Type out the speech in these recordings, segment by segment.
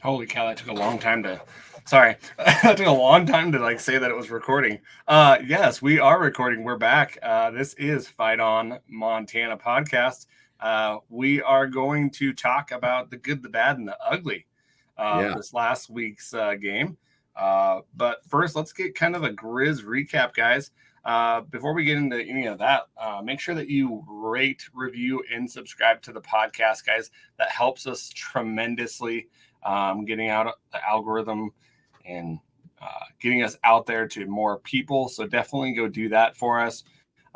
Holy cow, that took a long time to. Sorry, that took a long time to say that it was recording. Yes, we are recording. We're back. This is Fight On Montana podcast. We are going to talk about the good, the bad, and the ugly. This last week's game. But first, let's get kind of a Grizz recap, guys. Before we get into any of that, make sure that you rate, review, and subscribe to the podcast, guys. That helps us tremendously. Getting out the algorithm and getting us out there to more people. So definitely go do that for us.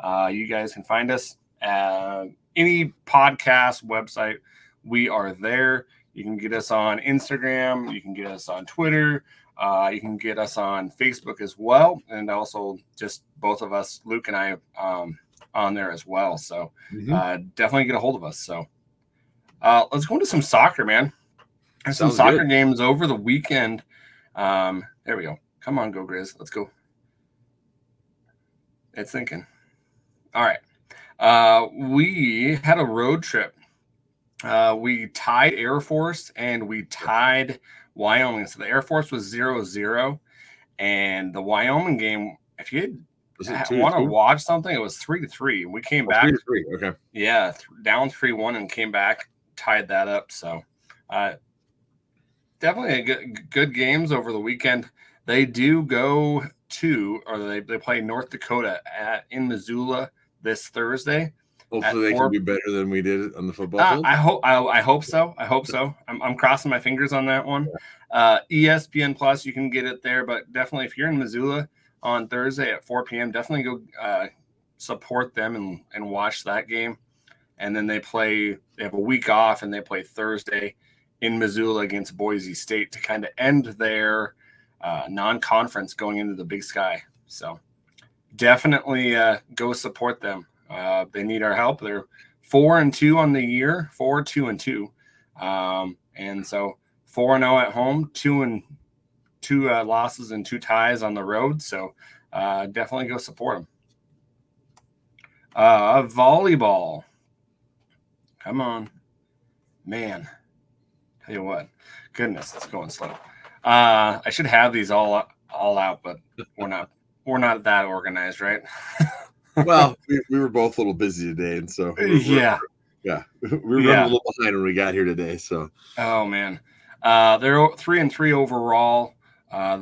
You guys can find us at any podcast website. We are there. You can get us on Instagram. You can get us on Twitter. You can get us on Facebook as well. And also just both of us, Luke and I, on there as well. So definitely get a hold of us. So let's go into some soccer, man. There's some soccer games over the weekend. There we go. Come on, go Grizz. Let's go. It's thinking. All right. We had a road trip. We tied Air Force and we tied Wyoming. So the Air Force was 0-0. And the Wyoming game, if you want to watch something, it was 3-3. We came back. 3-3. Okay. Yeah, down 3-1 and came back, tied that up. So definitely a good games over the weekend. They do go to, or they play North Dakota in Missoula this Thursday. Hopefully they can do better than we did on the football field. I hope so. I'm crossing my fingers on that one. ESPN Plus, you can get it there, but definitely if you're in Missoula on Thursday at 4 p.m., definitely go support them and watch that game. And then they have a week off and they play Thursday in Missoula against Boise State to kind of end their non-conference going into the Big Sky. So definitely go support them. They need our help. They're 4-2 on the year, 4-2-2. And so 4-0 at home, 2 losses and 2 ties on the road. So definitely go support them. Volleyball. Come on, man. Tell you what, goodness, it's going slow. I should have these all out, but we're not that organized, right? Well, we were both a little busy today, and so we were running a little behind when we got here today. So, oh man, they're 3-3 overall. That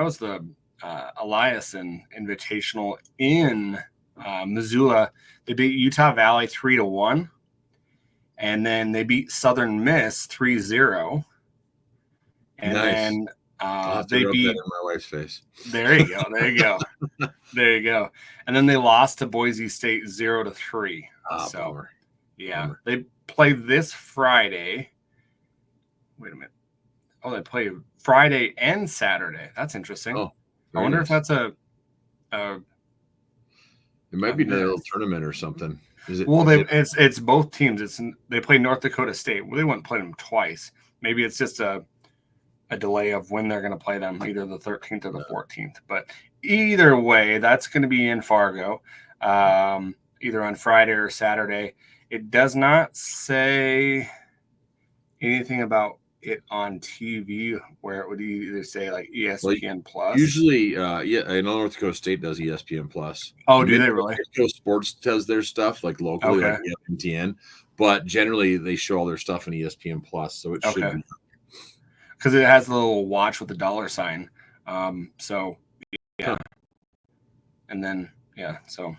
was the Eliason Invitational in Missoula. They beat Utah Valley 3-1. And then they beat Southern Miss 3-0. And then they beat that in my wife's face. There you go. And then they lost to Boise State 0-3. Bummer. They play this Friday. Wait a minute. Oh, they play Friday and Saturday. That's interesting. Oh, I wonder if that's it might be another little tournament or something. It's both teams. They play North Dakota State. Well, they wouldn't play them twice. Maybe it's just a delay of when they're going to play them, either the 13th or the 14th. But either way, that's going to be in Fargo, either on Friday or Saturday. It does not say anything about it on TV where it would either say like ESPN Plus. Usually, I know North Dakota State does ESPN Plus. Oh, do they really? North Dakota Sports does their stuff like locally, like ESPN, but generally they show all their stuff in ESPN Plus, so it should be. Because it has a little watch with the dollar sign. So yeah. And then so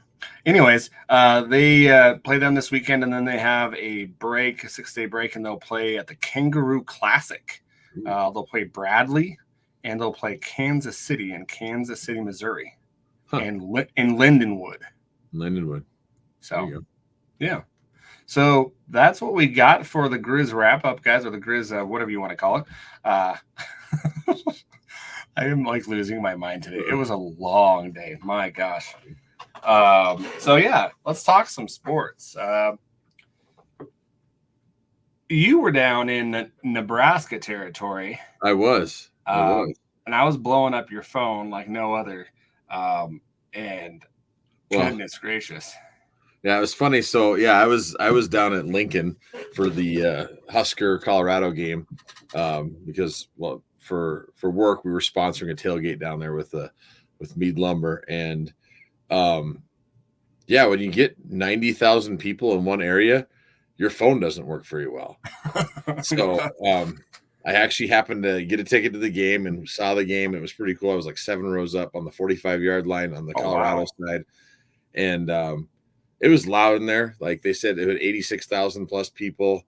anyways, they play them this weekend, and then they have a 6-day break, and they'll play at the Kangaroo Classic. They'll play Bradley, and they'll play Kansas City in Kansas City, Missouri, and in Lindenwood. So yeah. So that's what we got for the Grizz wrap-up, guys, or the Grizz, whatever you want to call it. I am losing my mind today. It was a long day. My gosh. So, yeah, let's talk some sports. You were down in Nebraska territory. I was. And I was blowing up your phone like no other. And goodness gracious. Yeah, it was funny. So yeah, I was down at Lincoln for the Husker Colorado game because for work we were sponsoring a tailgate down there with Mead Lumber, and yeah, when you get 90,000 people in one area, your phone doesn't work very well. So I actually happened to get a ticket to the game and saw the game. It was pretty cool. I was like 7 rows up on the 45-yard line on the Colorado side, and it was loud in there. Like they said, it had 86,000 plus people,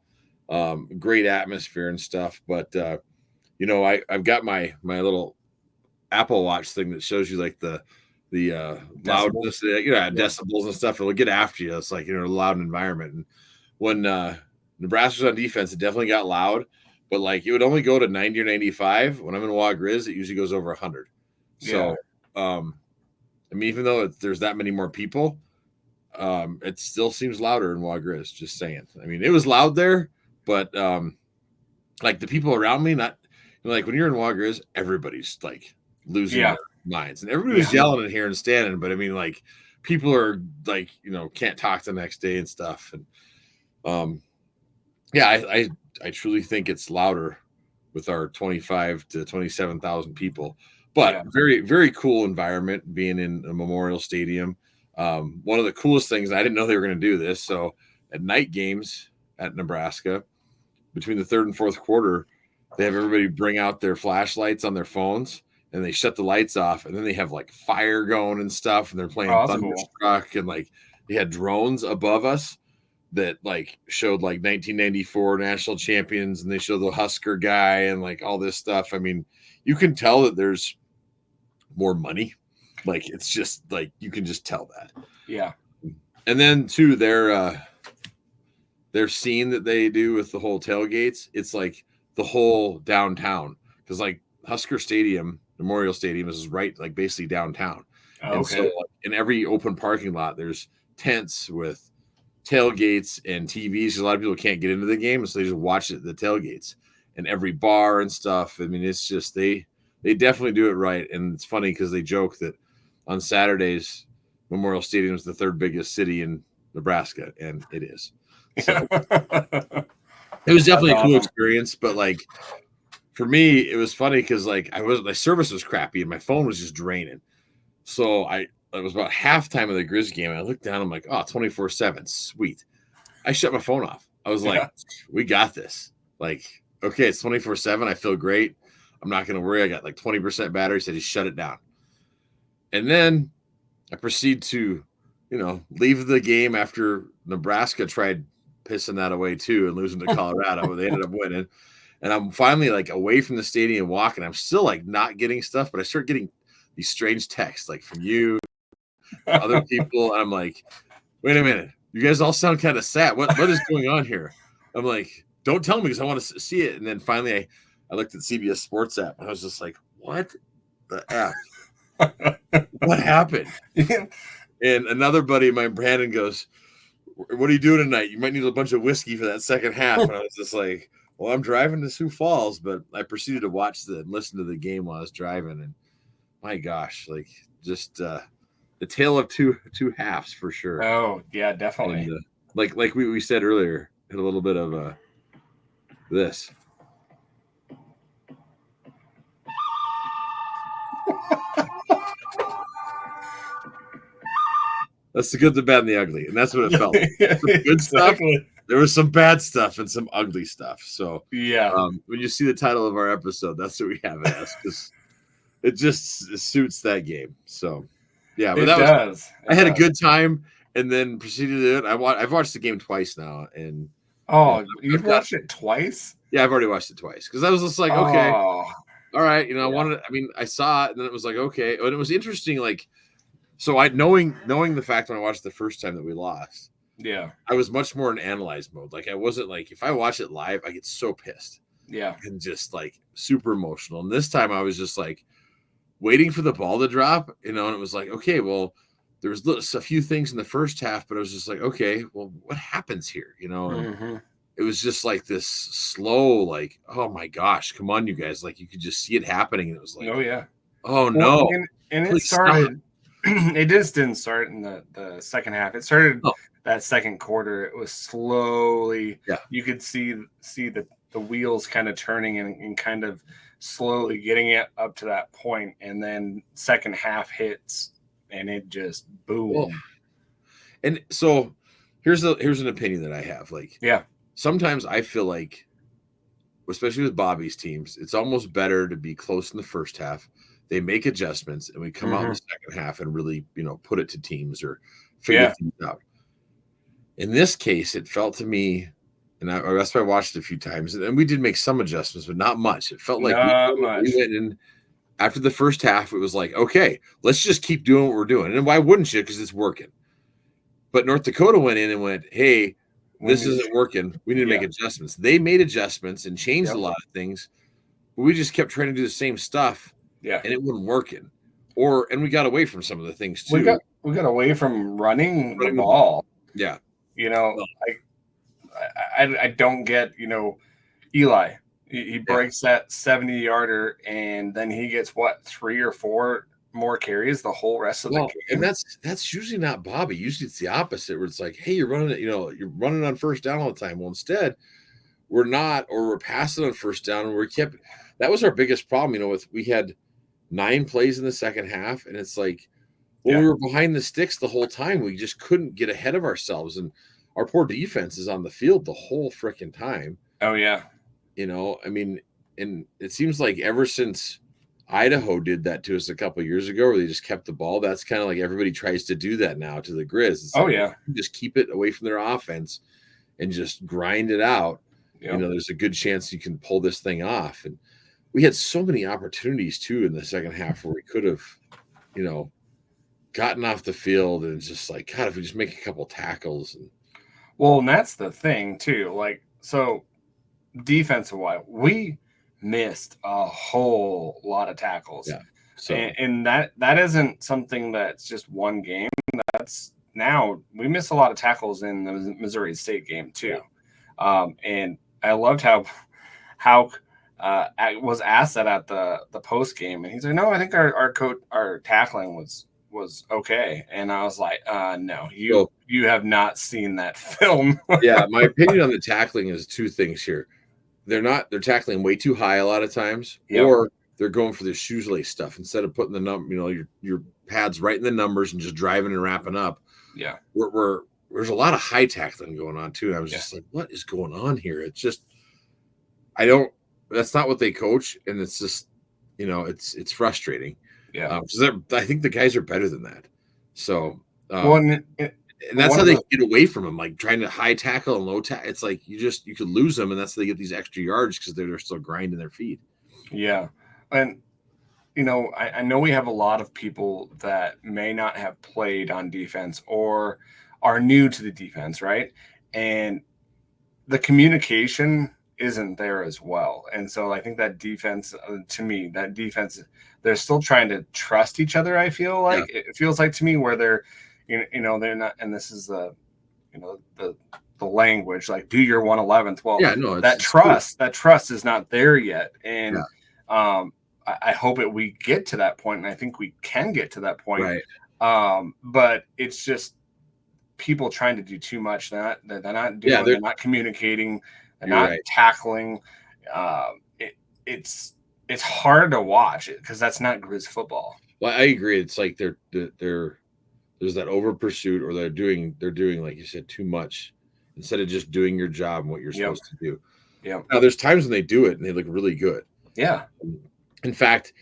great atmosphere and stuff. But I've got my little Apple Watch thing that shows you like the loudness, decibels and stuff. It'll get after you. It's like a loud environment. And when Nebraska was on defense, it definitely got loud. But like it would only go to 90 or 95. When I'm in Grizz, it usually goes over 100. So, I mean, even though there's that many more people, it still seems louder in Grizz. Just saying. I mean, it was loud there, but like the people around me, not like when you're in Grizz, everybody's like losing their minds, and everybody was yelling in here and standing. But I mean, like people are like can't talk the next day and stuff. And I truly think it's louder with our 25 to 27,000 people, but very, very cool environment being in a Memorial Stadium. One of the coolest things, I didn't know they were going to do this. So at night games at Nebraska, between the third and fourth quarter, they have everybody bring out their flashlights on their phones and they shut the lights off. And then they have like fire going and stuff. And they're playing Thunderstruck, and like they had drones above us that like showed like 1994 national champions, and they show the Husker guy and like all this stuff. I mean, you can tell that there's more money. Like it's just like you can just tell that. Yeah. And then too, their scene that they do with the whole tailgates, it's like the whole downtown, because like Husker Stadium, Memorial Stadium is right like basically downtown. And so like, in every open parking lot, there's tents with tailgates and TVs. A lot of people can't get into the game, so they just watch it at the tailgates and every bar and stuff. I mean, it's just they definitely do it right. And it's funny because they joke that on Saturdays, Memorial Stadium is the third biggest city in Nebraska, and it is. So it was definitely a cool experience. But like for me, it was funny because like my service was crappy and my phone was just draining. So it was about halftime of the Grizz game. And I looked down, I'm like, oh, 24/7. Sweet. I shut my phone off. I was like, we got this. Like, okay, it's 24/7. I feel great. I'm not going to worry. I got like 20% battery. So I just shut it down. And then I proceed to, leave the game after Nebraska tried pissing that away too and losing to Colorado. They ended up winning. And I'm finally like away from the stadium walking. I'm still like not getting stuff, but I start getting these strange texts like from you, other people. I'm like, wait a minute, you guys all sound kind of sad. What is going on here? I'm like, don't tell me because I want to see it. And then finally I looked at CBS Sports app and I was just like, what the F? What happened? And another buddy of mine, Brandon, goes, what are you doing tonight? You might need a bunch of whiskey for that second half. And I was just like, well, I'm driving to Sioux Falls, but I proceeded to listen to the game while I was driving. And my gosh, like just the tale of two halves for sure. Oh yeah, definitely. And, like we said earlier, had a little bit of this. That's the good, the bad, and the ugly, and that's what it felt like. Some good stuff. There was some bad stuff and some ugly stuff. So when you see the title of our episode, that's what we have it as, because it just suits that game. So yeah, but I had a good time, and then proceeded to it. I've watched the game twice now, and you've watched it twice? Yeah, I've already watched it twice because I was just like, okay, all right, I saw it, and then it was like, okay, and it was interesting, like. So knowing the fact when I watched the first time that we lost, I was much more in analyze mode. Like I wasn't like, if I watch it live, I get so pissed, and just like super emotional. And this time I was just like waiting for the ball to drop, and it was like, okay, well, there was a few things in the first half, but I was just like, okay, well, what happens here, And it was just like this slow, like, oh my gosh, come on, you guys, like you could just see it happening, and it was like, oh no, and it started. It just didn't start in the second half. It started that second quarter, it was slowly. Yeah. You could see the wheels kind of turning and kind of slowly getting it up to that point, and then second half hits, and it just boom. Well, and so here's an opinion that I have. Like, yeah, sometimes I feel like, especially with Bobby's teams, it's almost better to be close in the first half. They make adjustments, and we come out in the second half and really, put it to teams or figure things out. In this case, it felt to me, and that's why I watched it a few times, and we did make some adjustments, but not much. It felt like we went in after the first half. It was like, okay, let's just keep doing what we're doing. And why wouldn't you? Because it's working. But North Dakota went in and went, hey, this isn't working. We need to make adjustments. They made adjustments and changed a lot of things, but we just kept trying to do the same stuff. Yeah, and it wasn't working. And we got away from some of the things too. We got away from running the ball. Yeah, I don't get Eli. He breaks that 70-yarder, and then he gets 3 or 4 more carries the whole rest of the game. And that's usually not Bobby. Usually it's the opposite, where it's like, hey, you're running it, you're running on first down all the time. Well, instead, we're not, or we're passing on first down, and that was our biggest problem. We had 9 plays in the second half, and it's like, we were behind the sticks the whole time. We just couldn't get ahead of ourselves, and our poor defense is on the field the whole freaking time. Oh yeah. And it seems like ever since Idaho did that to us a couple of years ago, where they just kept the ball, that's kind of like everybody tries to do that now to the Grizz. It's just keep it away from their offense and just grind it out. Yep. There's a good chance you can pull this thing off. And we had so many opportunities too in the second half where we could have, gotten off the field, and it's just like, God, if we just make a couple tackles. And that's the thing too. Like, so defensive wise, we missed a whole lot of tackles. Yeah. So and that isn't something that's just one game. That's now we missed a lot of tackles in the Missouri State game too. Yeah. And I loved how I was asked that at the post game, and he's like, "No, I think our tackling was okay." And I was like, "No, you have not seen that film." Yeah, my opinion on the tackling is 2 things here. They're tackling way too high a lot of times, or they're going for the shoelace stuff instead of putting the your pads right in the numbers and just driving and wrapping up. Yeah, there's a lot of high tackling going on too. I was just like, what is going on here? It's just, that's not what they coach. And it's just, it's frustrating. Yeah. I think the guys are better than that. So, and that's how they get away from them, like trying to high tackle and low tackle. It's like you could lose them, and that's how they get these extra yards because they're still grinding their feet. Yeah. And, I know we have a lot of people that may not have played on defense or are new to the defense, right? And the communication isn't there as well. And so I think that defense, they're still trying to trust each other. I feel like it feels like to me where they're not, and this is the language, like, do your 111th. Well, that trust is not there yet. And I hope we get to that point, and I think we can get to that point. Right. But it's just people trying to do too much. They're not doing. They're not communicating. They're not tackling. It's hard to watch it because that's not Grizz football. Well, I agree. It's like there's that over pursuit, or they're doing like you said, too much instead of just doing your job and what you're supposed to do. Yeah. Now there's times when they do it and they look really good. Yeah. In fact,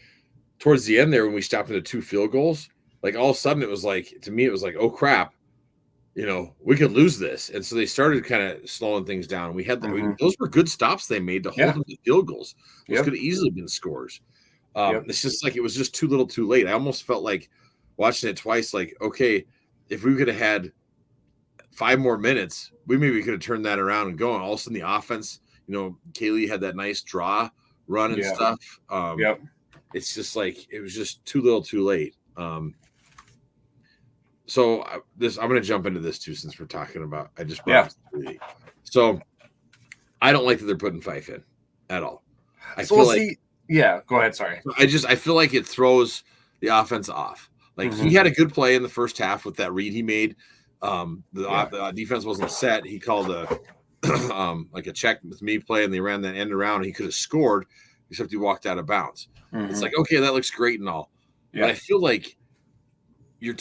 towards the end there, when we stopped into 2 field goals, like all of a sudden it was like, oh crap, we could lose this. And so they started kind of slowing things down. We had those were good stops they made to hold them to field goals. Those could have easily been scores. It's just like, it was just too little too late. I almost felt like watching it twice, like, okay, if we could have had 5 more minutes, we maybe could have turned that around and going. All of a sudden the offense, Kaylee had that nice draw run and stuff. It's just like, it was just too little too late. So I'm going to jump into this too, since we're talking about, I just brought this. So I don't like that they're putting Fife in at all. Go ahead. Sorry. I feel like it throws the offense off. Like he had a good play in the first half with that read he made The defense wasn't set. He called a like a check with me play, and they ran that end around. And he could have scored, except he walked out of bounds. It's like, okay, that looks great and all, but I feel like you're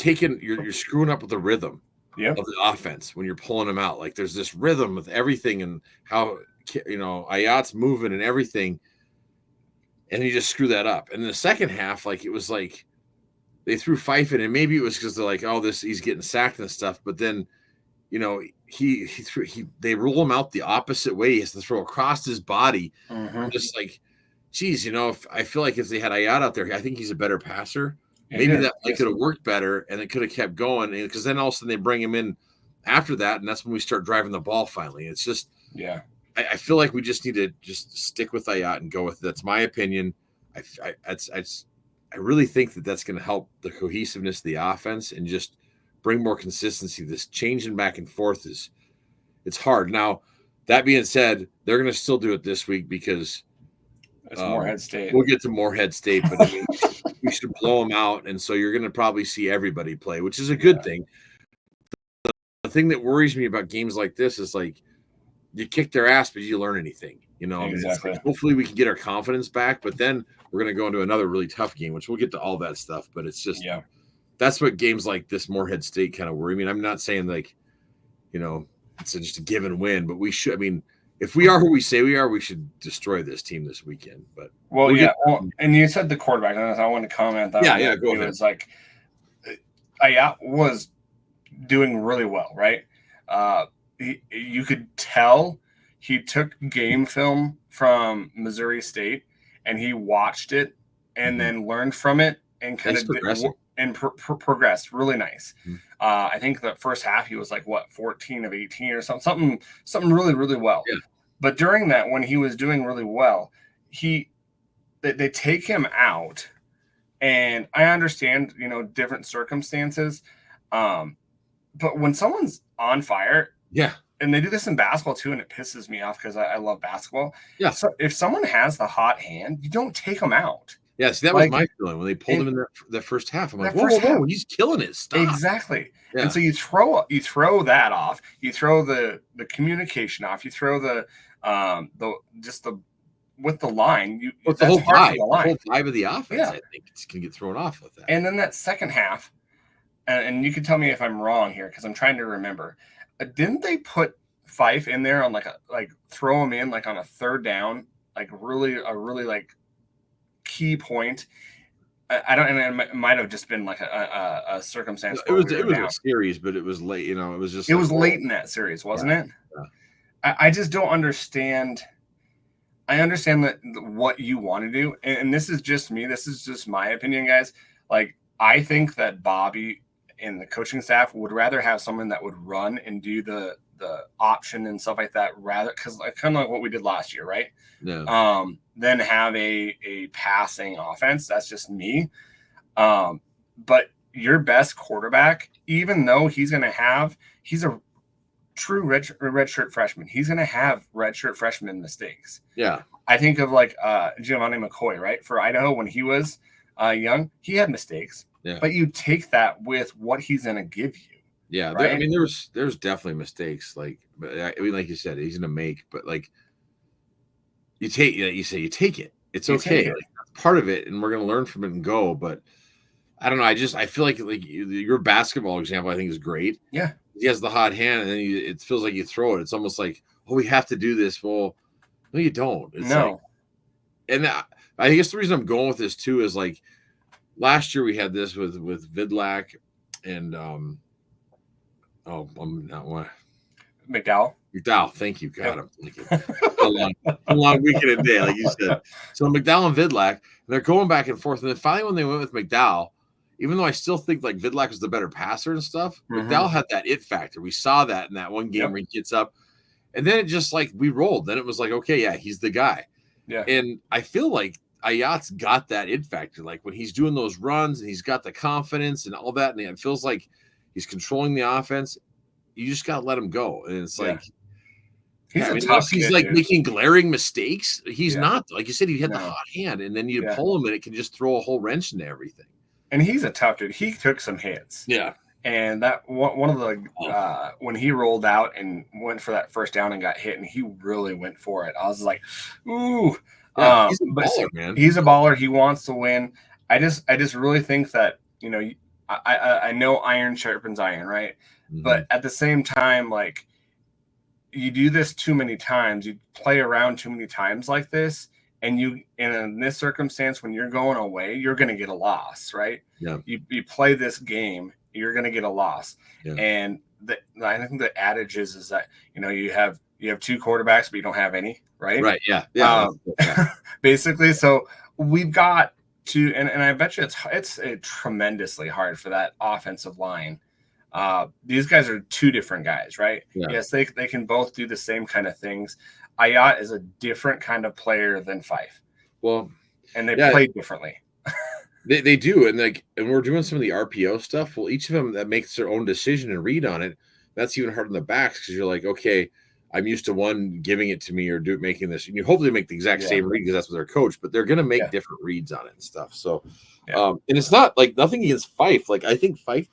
screwing up with the rhythm of the offense when you're pulling them out. Like there's this rhythm with everything and how Ayat's moving and everything, and you just screw that up. And in the second half, like it was like they threw Fife in, and maybe it was because they're like, oh, he's getting sacked and stuff. But then, they rule him out the opposite way. He has to throw across his body. Just like, geez, I feel like if they had Ayat out there, I think he's a better passer. Maybe that could have worked better, and it could have kept going. Because then all of a sudden they bring him in after that, and that's when we start driving the ball finally. It's just, I feel like we just need to just stick with Ayat and go with it. That's my opinion. I really think that's going to help the cohesiveness of the offense and just bring more consistency. This changing back and forth it's hard. Now, that being said, they're going to still do it this week because it's Morehead State. We'll get to Morehead State, but I mean, we should blow them out, and so you're going to probably see everybody play, which is a good thing. The thing that worries me about games like this is like you kick their ass, but you learn anything. Exactly. Like, hopefully we can get our confidence back, but then we're going to go into another really tough game, which we'll get to all that stuff. But it's just, that's what games like this Morehead State kind of worry. I mean, I'm not saying like, it's just a given win, but we should. I mean, if we are who we say we are, we should destroy this team this weekend. But and you said the quarterback, and I want to comment on that. Yeah, go ahead. It was like Ayat was doing really well, right? You could tell he took game film from Missouri State and he watched it and then learned from it and kind of progressed really nice. I think the first half he was like 14 of 18 or something really, really well. But during that, when he was doing really well, they take him out, and I understand different circumstances, but when someone's on fire, and they do this in basketball too, and it pisses me off because I love basketball. So if someone has the hot hand, you don't take them out. Yeah, see, that was my feeling when they pulled him in the first half. I'm like, whoa, he's killing it. Stop. Exactly. Yeah. And so you throw that off. You throw the communication off. You throw with the line. The whole vibe of the offense, I think, it's going to get thrown off with that. And then that second half, and you can tell me if I'm wrong here because I'm trying to remember. Didn't they put Fife in there on throw him in on a third down, a really key point? I don't, and it might have just been a circumstance. It was a series, but it was late. It was just late in that series, wasn't it? Yeah. I just don't understand. I understand that what you want to do, and this is just me. This is just my opinion, guys. I think that Bobby and the coaching staff would rather have someone that would run and do the option and stuff like that, rather because kind of like what we did last year, right? Then have a passing offense. That's just me. But your best quarterback, even though he's a true redshirt freshman, he's going to have redshirt freshman mistakes. Yeah. I think of Giovanni McCoy, right? For Idaho, when he was young, he had mistakes. Yeah. But you take that with what he's going to give you. Yeah. Right? There's definitely mistakes. Like you said, he's going to make, but you take it. It's okay. That's part of it, and we're going to learn from it and go. But I don't know. I feel like your basketball example, I think, is great. Yeah. He has the hot hand, and then it feels like you throw it. It's almost like, oh, we have to do this. Well, no, you don't. It's and I guess the reason I'm going with this too is last year we had this with Vidlac and McDowell. Thank you. God, I'm thinking a long weekend and day, like you said. So McDowell and Vidlac, they're going back and forth. And then finally when they went with McDowell, even though I still think Vidlac was the better passer and stuff, McDowell had that it factor. We saw that in that one game where he gets up. And then it just we rolled. Then it was okay, yeah, he's the guy. Yeah. And I feel like Ayat's got that it factor. When he's doing those runs and he's got the confidence and all that, and it feels like he's controlling the offense. You just got to let him go. And it's he's making glaring mistakes. He's not. Like you said, he had the hot hand, and then you pull him and it can just throw a whole wrench into everything. And he's a tough dude. He took some hits. Yeah. And that one of the when he rolled out and went for that first down and got hit, and he really went for it. I was like, ooh. Yeah, he's a baller, man. He's a baller. He wants to win. I just really think that, you know, I know iron sharpens iron, right? Mm-hmm. But at the same time, like, you do this too many times, you play around too many times like this, and in this circumstance, when you're going away, you're going to get a loss, right? Yeah. You play this game, you're going to get a loss. Yeah. And I think the adage is that, you know, you have two quarterbacks, but you don't have any, right? Right. Yeah. Yeah. Basically. So we've got to, and I bet you it's tremendously hard for that offensive line. These guys are two different guys, right? Yeah. Yes, they can both do the same kind of things. Ayat is a different kind of player than Fife. Well, and they play differently. They do, and we're doing some of the RPO stuff. Well, each of them that makes their own decision and read on it. That's even hard on the backs because you're like, okay, I'm used to one giving it to me or making this. And you hopefully make the exact same read because that's what they're coached, but they're going to make different reads on it and stuff. So, and it's not like nothing against Fife. Like, I think Fife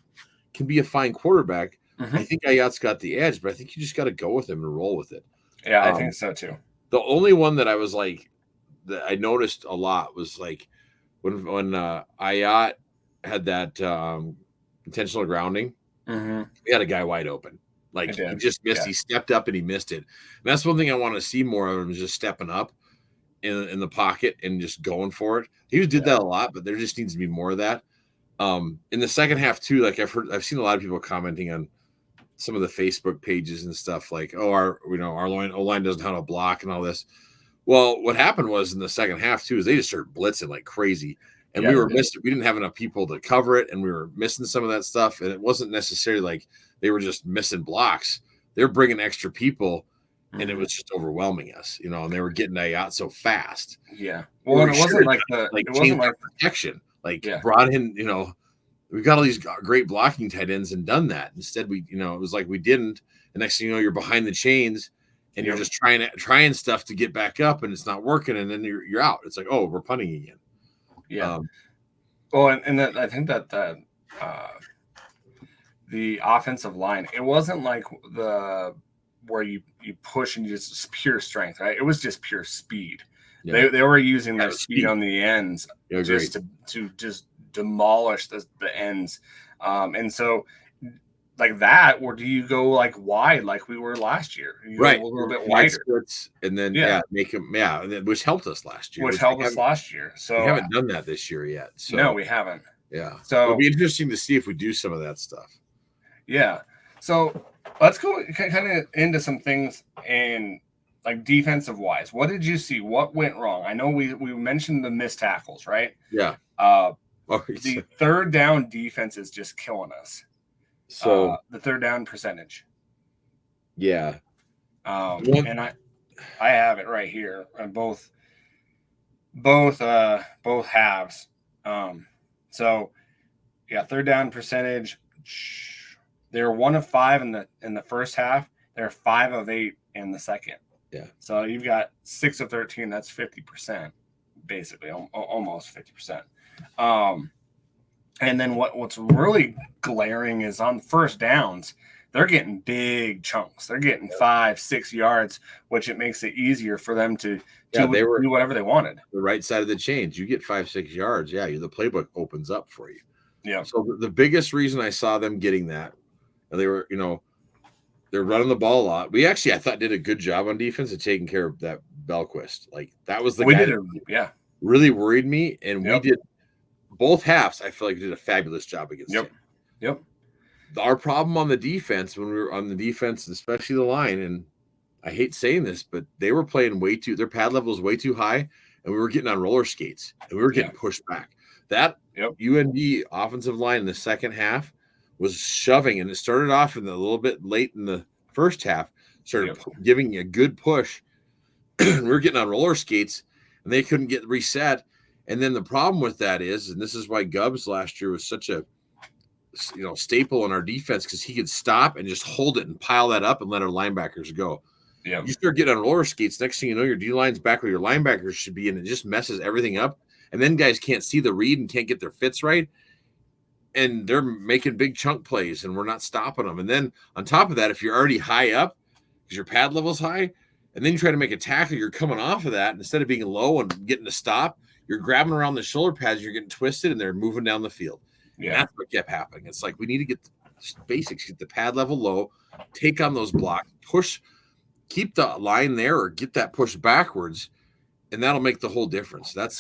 can be a fine quarterback. Mm-hmm. I think Ayat's got the edge, but I think you just got to go with him and roll with it. Yeah, I think so too. The only one that I was like, that I noticed a lot was like when Ayat had that intentional grounding, he had a guy wide open. Like, he just missed. Yeah. He stepped up and he missed it. And that's one thing I want to see more of him, is just stepping up in the pocket and just going for it. He did that a lot, but there just needs to be more of that. In the second half too, like I've seen a lot of people commenting on some of the Facebook pages and stuff like, oh, our O-line doesn't know how to block and all this. Well, what happened was in the second half too is they just started blitzing like crazy, and we didn't have enough people to cover it, and we were missing some of that stuff. And it wasn't necessarily like they were just missing blocks; they were bringing extra people, and it was just overwhelming us, you know. And they were getting Ayat so fast. Yeah, well, it wasn't like protection. Like, brought in, you know, we've got all these great blocking tight ends and done that. Instead, it was like we didn't. The next thing you know, you're behind the chains and you're just trying stuff to get back up, and it's not working, and then you're out. It's like, oh, we're punting again. Yeah. Well, and I think that the offensive line, it wasn't like where you push and just pure strength, right? It was just pure speed. Yeah. They were using their speed on the ends just to just demolish the ends. And so like that, or do you go like wide like we were last year? You right. Go a little bit wider. Splits, and then make them which helped us last year. So we haven't done that this year yet. So no, we haven't. Yeah. So it'll be interesting to see if we do some of that stuff. Yeah. So let's go kind of into some things and like defensive wise. What did you see? What went wrong? I know we mentioned the missed tackles, right? Yeah. The third down defense is just killing us. So the third down percentage. Yeah. And I have it right here on both halves. So yeah, third down percentage. They're 1 of 5 in the first half. They're 5 of 8 in the second. Yeah. So you've got 6 of 13. That's 50%, basically, almost 50%. And then what's really glaring is on first downs, they're getting big chunks. They're getting 5-6 yards, which it makes it easier for them to do whatever they wanted. The right side of the chains, you get 5-6 yards. Yeah, the playbook opens up for you. Yeah. So the biggest reason I saw them getting that, they were, they're running the ball a lot. We actually, I thought, did a good job on defense of taking care of that Belquist. Like, that was the guy that really worried me. And we did both halves. I feel like we did a fabulous job against him. Yep. Our problem on the defense, when we were on the defense, especially the line, and I hate saying this, but they were playing their pad level was way too high, and we were getting on roller skates, and we were getting pushed back. That UND offensive line in the second half was shoving, and it started off in a little bit late in the first half, started giving a good push. We were getting on roller skates, and they couldn't get reset. And then the problem with that is, and this is why Gubbs last year was such a staple in our defense, because he could stop and just hold it and pile that up and let our linebackers go. Yeah, you start getting on roller skates, next thing you know, your D line's back where your linebackers should be, and it just messes everything up. And then guys can't see the read and can't get their fits right. and they're making big chunk plays, and we're not stopping them. And then on top of that, if you're already high up because your pad level's high, and then you try to make a tackle, you're coming off of that. Instead of being low and getting to stop, you're grabbing around the shoulder pads, you're getting twisted, and they're moving down the field. Yeah. And that's what kept happening. It's like we need to get the basics, get the pad level low, take on those blocks, push, keep the line there, or get that push backwards, and that'll make the whole difference. That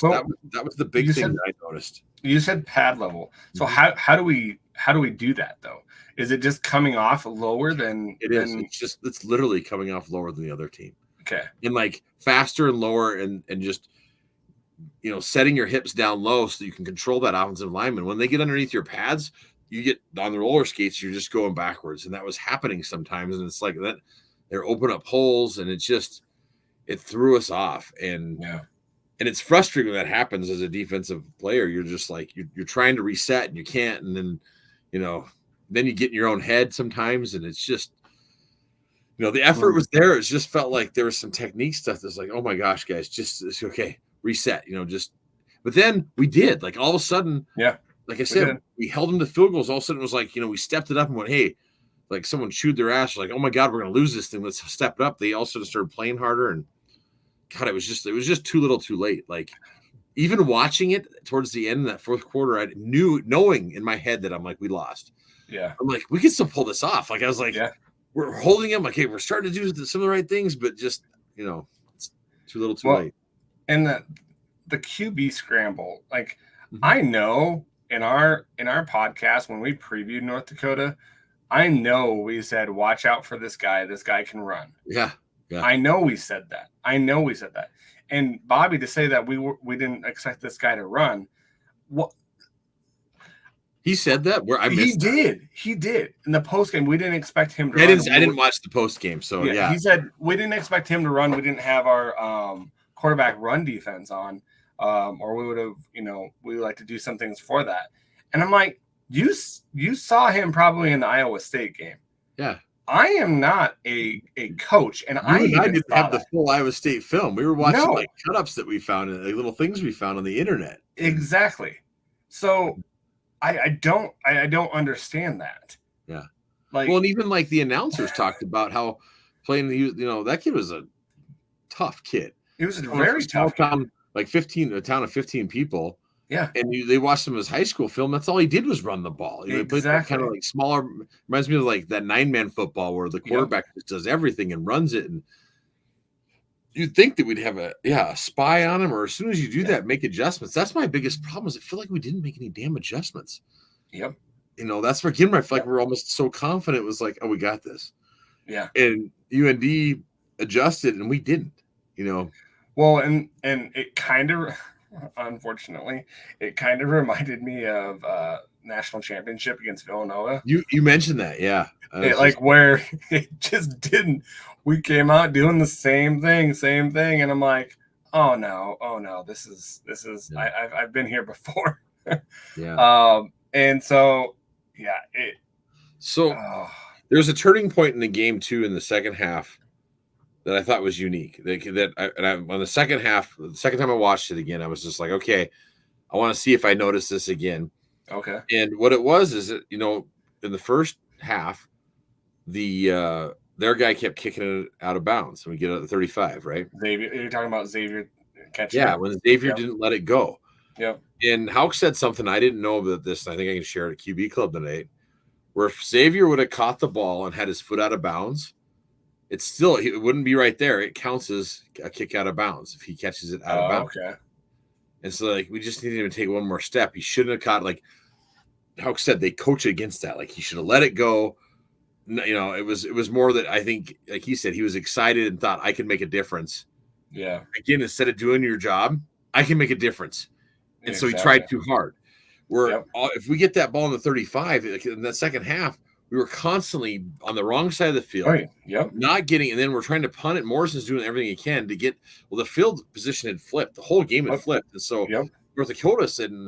was the big thing that I noticed. You said pad level. So how do we do that though? Is it just coming off lower than it is? It's literally coming off lower than the other team. Okay. And like faster and lower and just setting your hips down low so you can control that offensive lineman. When they get underneath your pads, you get on the roller skates, you're just going backwards. And that was happening sometimes. And it's like that they're opening up holes, and it threw us off. And and it's frustrating when that happens as a defensive player. You're just like you're trying to reset and you can't, and then then you get in your own head sometimes, and it's just the effort was there. It just felt like there was some technique stuff that's like, oh my gosh, guys, it's okay, reset, but then we did, like, all of a sudden, like I said, we held them to field goals. All of a sudden it was like, we stepped it up and went, hey, like someone chewed their ass, like, oh my God, we're gonna lose this thing, let's step it up. They also started playing harder, and God, it was just too little too late. Like, even watching it towards the end of that fourth quarter, I knowing in my head that I'm like, we lost. I'm like, we can still pull this off. Like, I was like, we're holding them. Like, hey, we're starting to do some of the right things, but just, it's too little too late. And the QB scramble, like, I know in our podcast when we previewed North Dakota, I know we said, watch out for this guy. This guy can run. Yeah. I know we said that. And Bobby, to say that we didn't expect this guy to run, what he said that? Where I missed he did in the post game. We didn't expect him to run. I didn't watch the post game, so yeah. He said we didn't expect him to run. We didn't have our quarterback run defense on, or we would have, we would like to do some things for that. And I'm like, you saw him probably in the Iowa State game. Yeah. I am not a coach, and I didn't have the full Iowa State film. We were watching like cut-ups that we found, and like little things we found on the internet. Exactly. So I don't understand that. Yeah. Like, well, and even like the announcers talked about how playing that kid was a tough kid. He was a very tough town, like a town of 15 people. Yeah. And they watched some of his high school film. That's all he did was run the ball. He played kind of like smaller, reminds me of like that 9-man football where the quarterback just does everything and runs it. And you'd think that we'd have a spy on him, or as soon as you do that, make adjustments. That's my biggest problem, is I feel like we didn't make any damn adjustments. Yep. That's where again I feel like we're almost so confident. It was like, oh, we got this. Yeah. And UND adjusted and we didn't, Well, and it kind of, unfortunately, it kind of reminded me of national championship against Villanova. You mentioned that, yeah. Where it just didn't. We came out doing the same thing, and I'm like, oh no, this is. Yeah. I've been here before. Yeah. And so there's a turning point in the game too in the second half that I thought was unique. On the second half, the second time I watched it again, I was just like, okay, I want to see if I notice this again. Okay. And what it was is that, in the first half, their guy kept kicking it out of bounds. And we get it at the 35, right? Xavier, you're talking about Xavier catching. Yeah, when Xavier didn't let it go. Yep. And Houck said something I didn't know about this. I think I can share it at QB Club tonight, where if Xavier would have caught the ball and had his foot out of bounds, it wouldn't be right there. It counts as a kick out of bounds if he catches it out of bounds. Okay. And so, like, we just needed him to take one more step. He shouldn't have caught, like Houck said, they coach against that. Like, he should have let it go. It was more that I think, like he said, he was excited and thought, I can make a difference. Yeah. Again, instead of doing your job, I can make a difference. And so he tried too hard. If we get that ball in the 35, like in that second half, we were constantly on the wrong side of the field. Right. Yep. Not getting, and then we're trying to punt it. Morrison's doing everything he can to get. Well, the field position had flipped. The whole game had flipped, and so North Dakota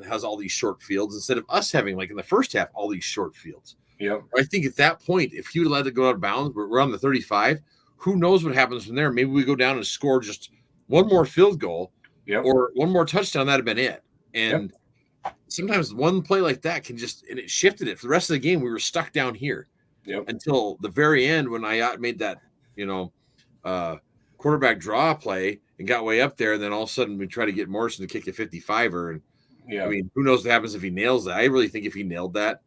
has all these short fields instead of us having, like in the first half, all these short fields. Yep. I think at that point, if he would let it go out of bounds, we're on the 35. Who knows what happens from there? Maybe we go down and score just one more field goal, or one more touchdown. That'd have been it. And sometimes one play like that can just, and it shifted it for the rest of the game. We were stuck down here until the very end when Ayat made that, quarterback draw play and got way up there. And then all of a sudden we try to get Morrison to kick a 55er. And I mean, who knows what happens if he nails that? I really think if he nailed that,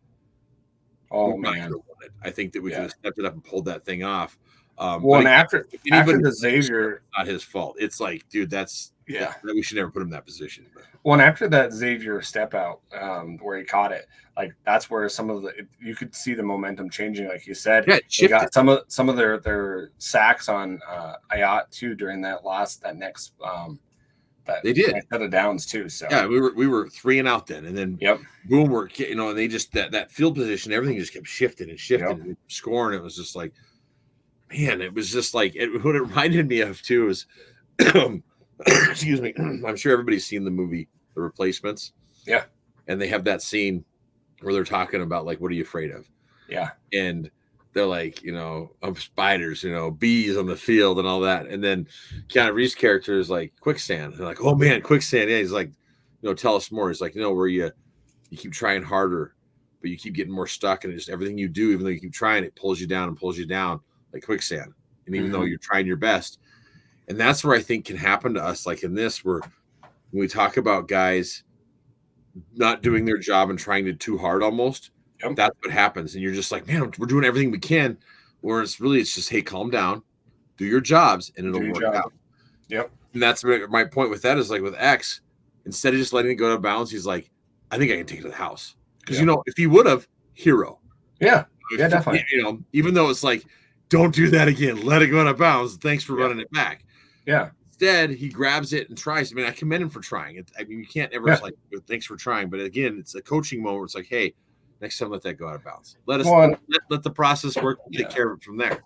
man, I think that we could have stepped it up and pulled that thing off. And after the Xavier, not his fault. It's like, dude, we should never put him in that position. Well, and after that Xavier step out, where he caught it, like that's where you could see the momentum changing, like you said. Yeah, they got some of their sacks on Ayat too during that next they did set of downs too. So yeah, we were 3 and out then, and then boom, and they just that field position, everything just kept shifting and shifting and scoring. It was just like, man, it was just like what it reminded me of too is excuse me, I'm sure everybody's seen the movie The Replacements. Yeah. And they have that scene where they're talking about like, what are you afraid of? Yeah. And they're like, of spiders, bees on the field and all that. And then Keanu Reeves' character is like quicksand. They're like, oh man, quicksand. Yeah. He's like, tell us more. He's like, where you keep trying harder, but you keep getting more stuck, and just everything you do, even though you keep trying, it pulls you down like quicksand. And even though you're trying your best. And that's where I think can happen to us, like in this, where when we talk about guys not doing their job and trying to too hard almost, that's what happens. And you're just like, man, we're doing everything we can. Whereas it's just, hey, calm down, do your jobs, and it'll work out. Yep. And that's my point with that is like with X, instead of just letting it go out of bounds, he's like, I think I can take it to the house. Because, if he would have, hero. Yeah. Yeah, definitely. Even though it's like, don't do that again. Let it go out of bounds. Thanks for running it back. Yeah. Instead, he grabs it and tries. I mean, I commend him for trying it. I mean, you can't ever like, thanks for trying. But again, it's a coaching moment. It's like, hey, next time, let that go out of bounds. Let the process work. Take care of it from there.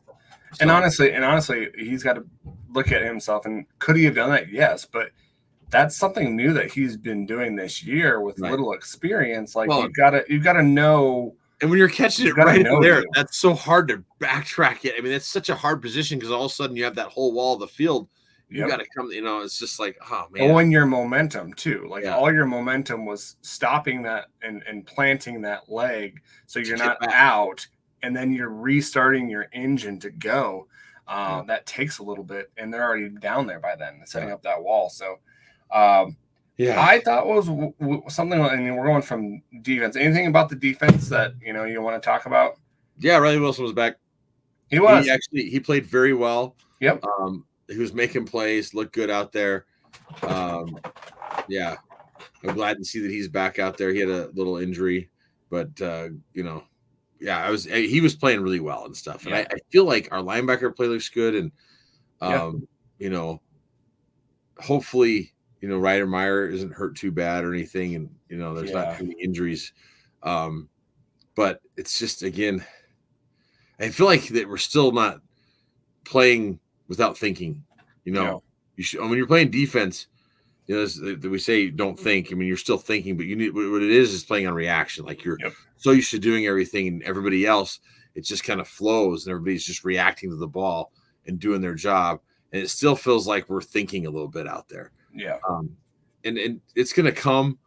So, and honestly, he's got to look at himself. And could he have done that? Yes, but that's something new that he's been doing this year with little experience. Like you've got to know. And when you're catching it right there, that's so hard to backtrack it. I mean, it's such a hard position because all of a sudden you have that whole wall of the field. You got to come, it's just like, oh man. And when your momentum too, like all your momentum was stopping that and planting that leg. So you're not out, and then you're restarting your engine to go. That takes a little bit, and they're already down there by then, setting up that wall. So, I thought was something, and we're going from defense. Anything about the defense that you want to talk about? Yeah, Riley Wilson was back. He was he played very well. Yep. He was making plays, looked good out there. I'm glad to see that he's back out there. He had a little injury, but he was playing really well and stuff. And I feel like our linebacker play looks good, and hopefully, Ryder Meyer isn't hurt too bad or anything, and there's not too many injuries. But it's just, again, I feel like that we're still not playing without thinking. You should, when you're playing defense, we say don't think. I mean, you're still thinking, but you need what it is playing on reaction. Like you're so used to doing everything, and everybody else, it just kind of flows, and everybody's just reacting to the ball and doing their job. And it still feels like we're thinking a little bit out there. Yeah. And it's going to come,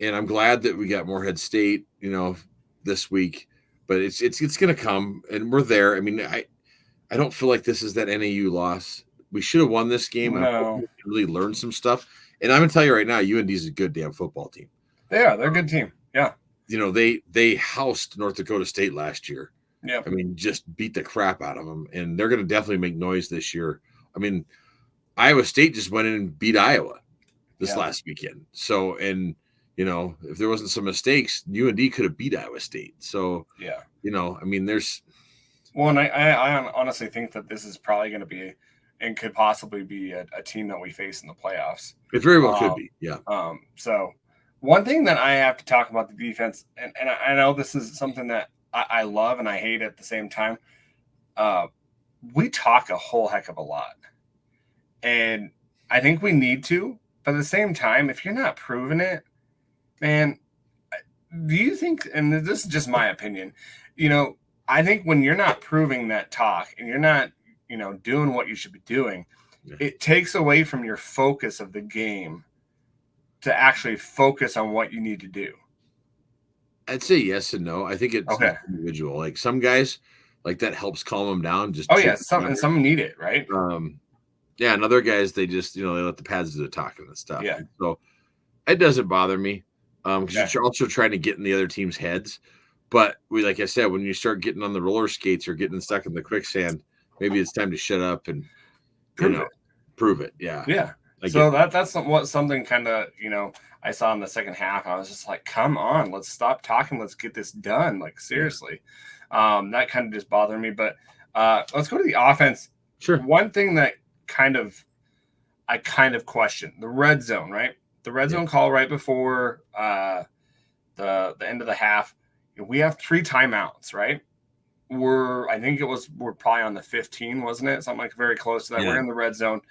and I'm glad that we got Morehead State, this week, but it's going to come, and we're there. I mean, I don't feel like this is that NAU loss. We should have won this game. And I hope we really learned some stuff. And I'm going to tell you right now, UND is a good damn football team. They're a good team. Yeah. They housed North Dakota State last year. Yeah. I mean, just beat the crap out of them, and they're going to definitely make noise this year. I mean, Iowa State just went in and beat Iowa this last weekend. So, and if there wasn't some mistakes, UND could have beat Iowa State. So, I mean, there's. Well, and I honestly think that this is probably going to be, and could possibly be a team that we face in the playoffs. It very well could be. Yeah. So one thing that I have to talk about the defense, and I know this is something that I love and I hate at the same time. We talk a whole heck of a lot, and I think we need to, but at the same time, if you're not proving it, man, do you think, and this is just my opinion, I think when you're not proving that talk and you're not, doing what you should be doing, it takes away from your focus of the game to actually focus on what you need to do? I'd say yes and no. I think it's Okay. individual. Like some guys, like that helps calm them down. Just Some need it, right? Yeah, and other guys they just they let the pads do the talking and stuff. Yeah. And so it doesn't bother me because Yeah. you're also trying to get in the other team's heads. But like I said, when you start getting on the roller skates or getting stuck in the quicksand, maybe it's time to shut up and prove it. Yeah. Yeah. So that's something kind of I saw in the second half. I was just like, come on, let's stop talking. Let's get this done. Like seriously, that kind of just bothered me. But let's go to the offense. Sure. One thing that I kind of question the red zone, right? The red zone call right before the end of the half. We have 3 timeouts, right? We're probably on the 15, wasn't it? Something like very close to that. Yeah. We're in the red zone.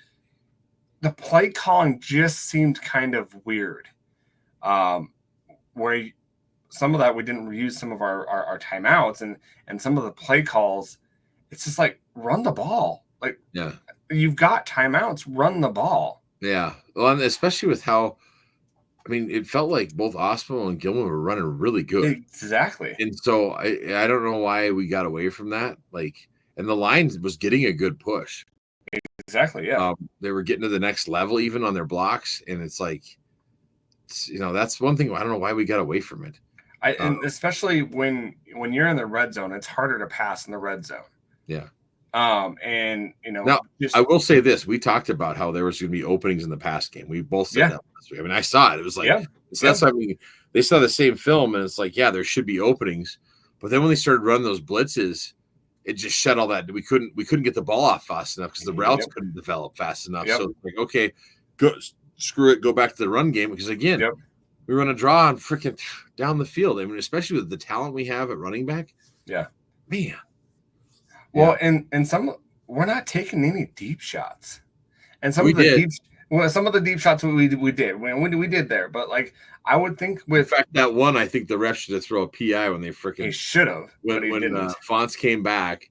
The play calling just seemed kind of weird. Where some of that we didn't use some of our timeouts and some of the play calls, it's just like run the ball. Like you've got timeouts, run the ball. Yeah. Well, and especially with how it felt like both Ospel and Gilman were running really good. Exactly. And so I don't know why we got away from that. And the line was getting a good push. Exactly. Yeah. They were getting to the next level even on their blocks. And it's like, that's one thing. I don't know why we got away from it. And especially when you're in the red zone, it's harder to pass in the red zone. Yeah. And now I will say this: we talked about how there was going to be openings in the pass game. We both said that last week. I saw it. It was like that's why they saw the same film, and it's like, there should be openings. But then when they started running those blitzes, it just shut all that. We couldn't get the ball off fast enough because the routes couldn't develop fast enough. So it's like, okay, screw it, go back to the run game because again, we run a draw and freaking down the field. Especially with the talent we have at running back. Yeah, man. Well, and we're not taking any deep shots, and some of the deep shots we did there. But like I would think with in fact that one, I think the ref should have thrown a PI when they freaking he should have when Fonts came back.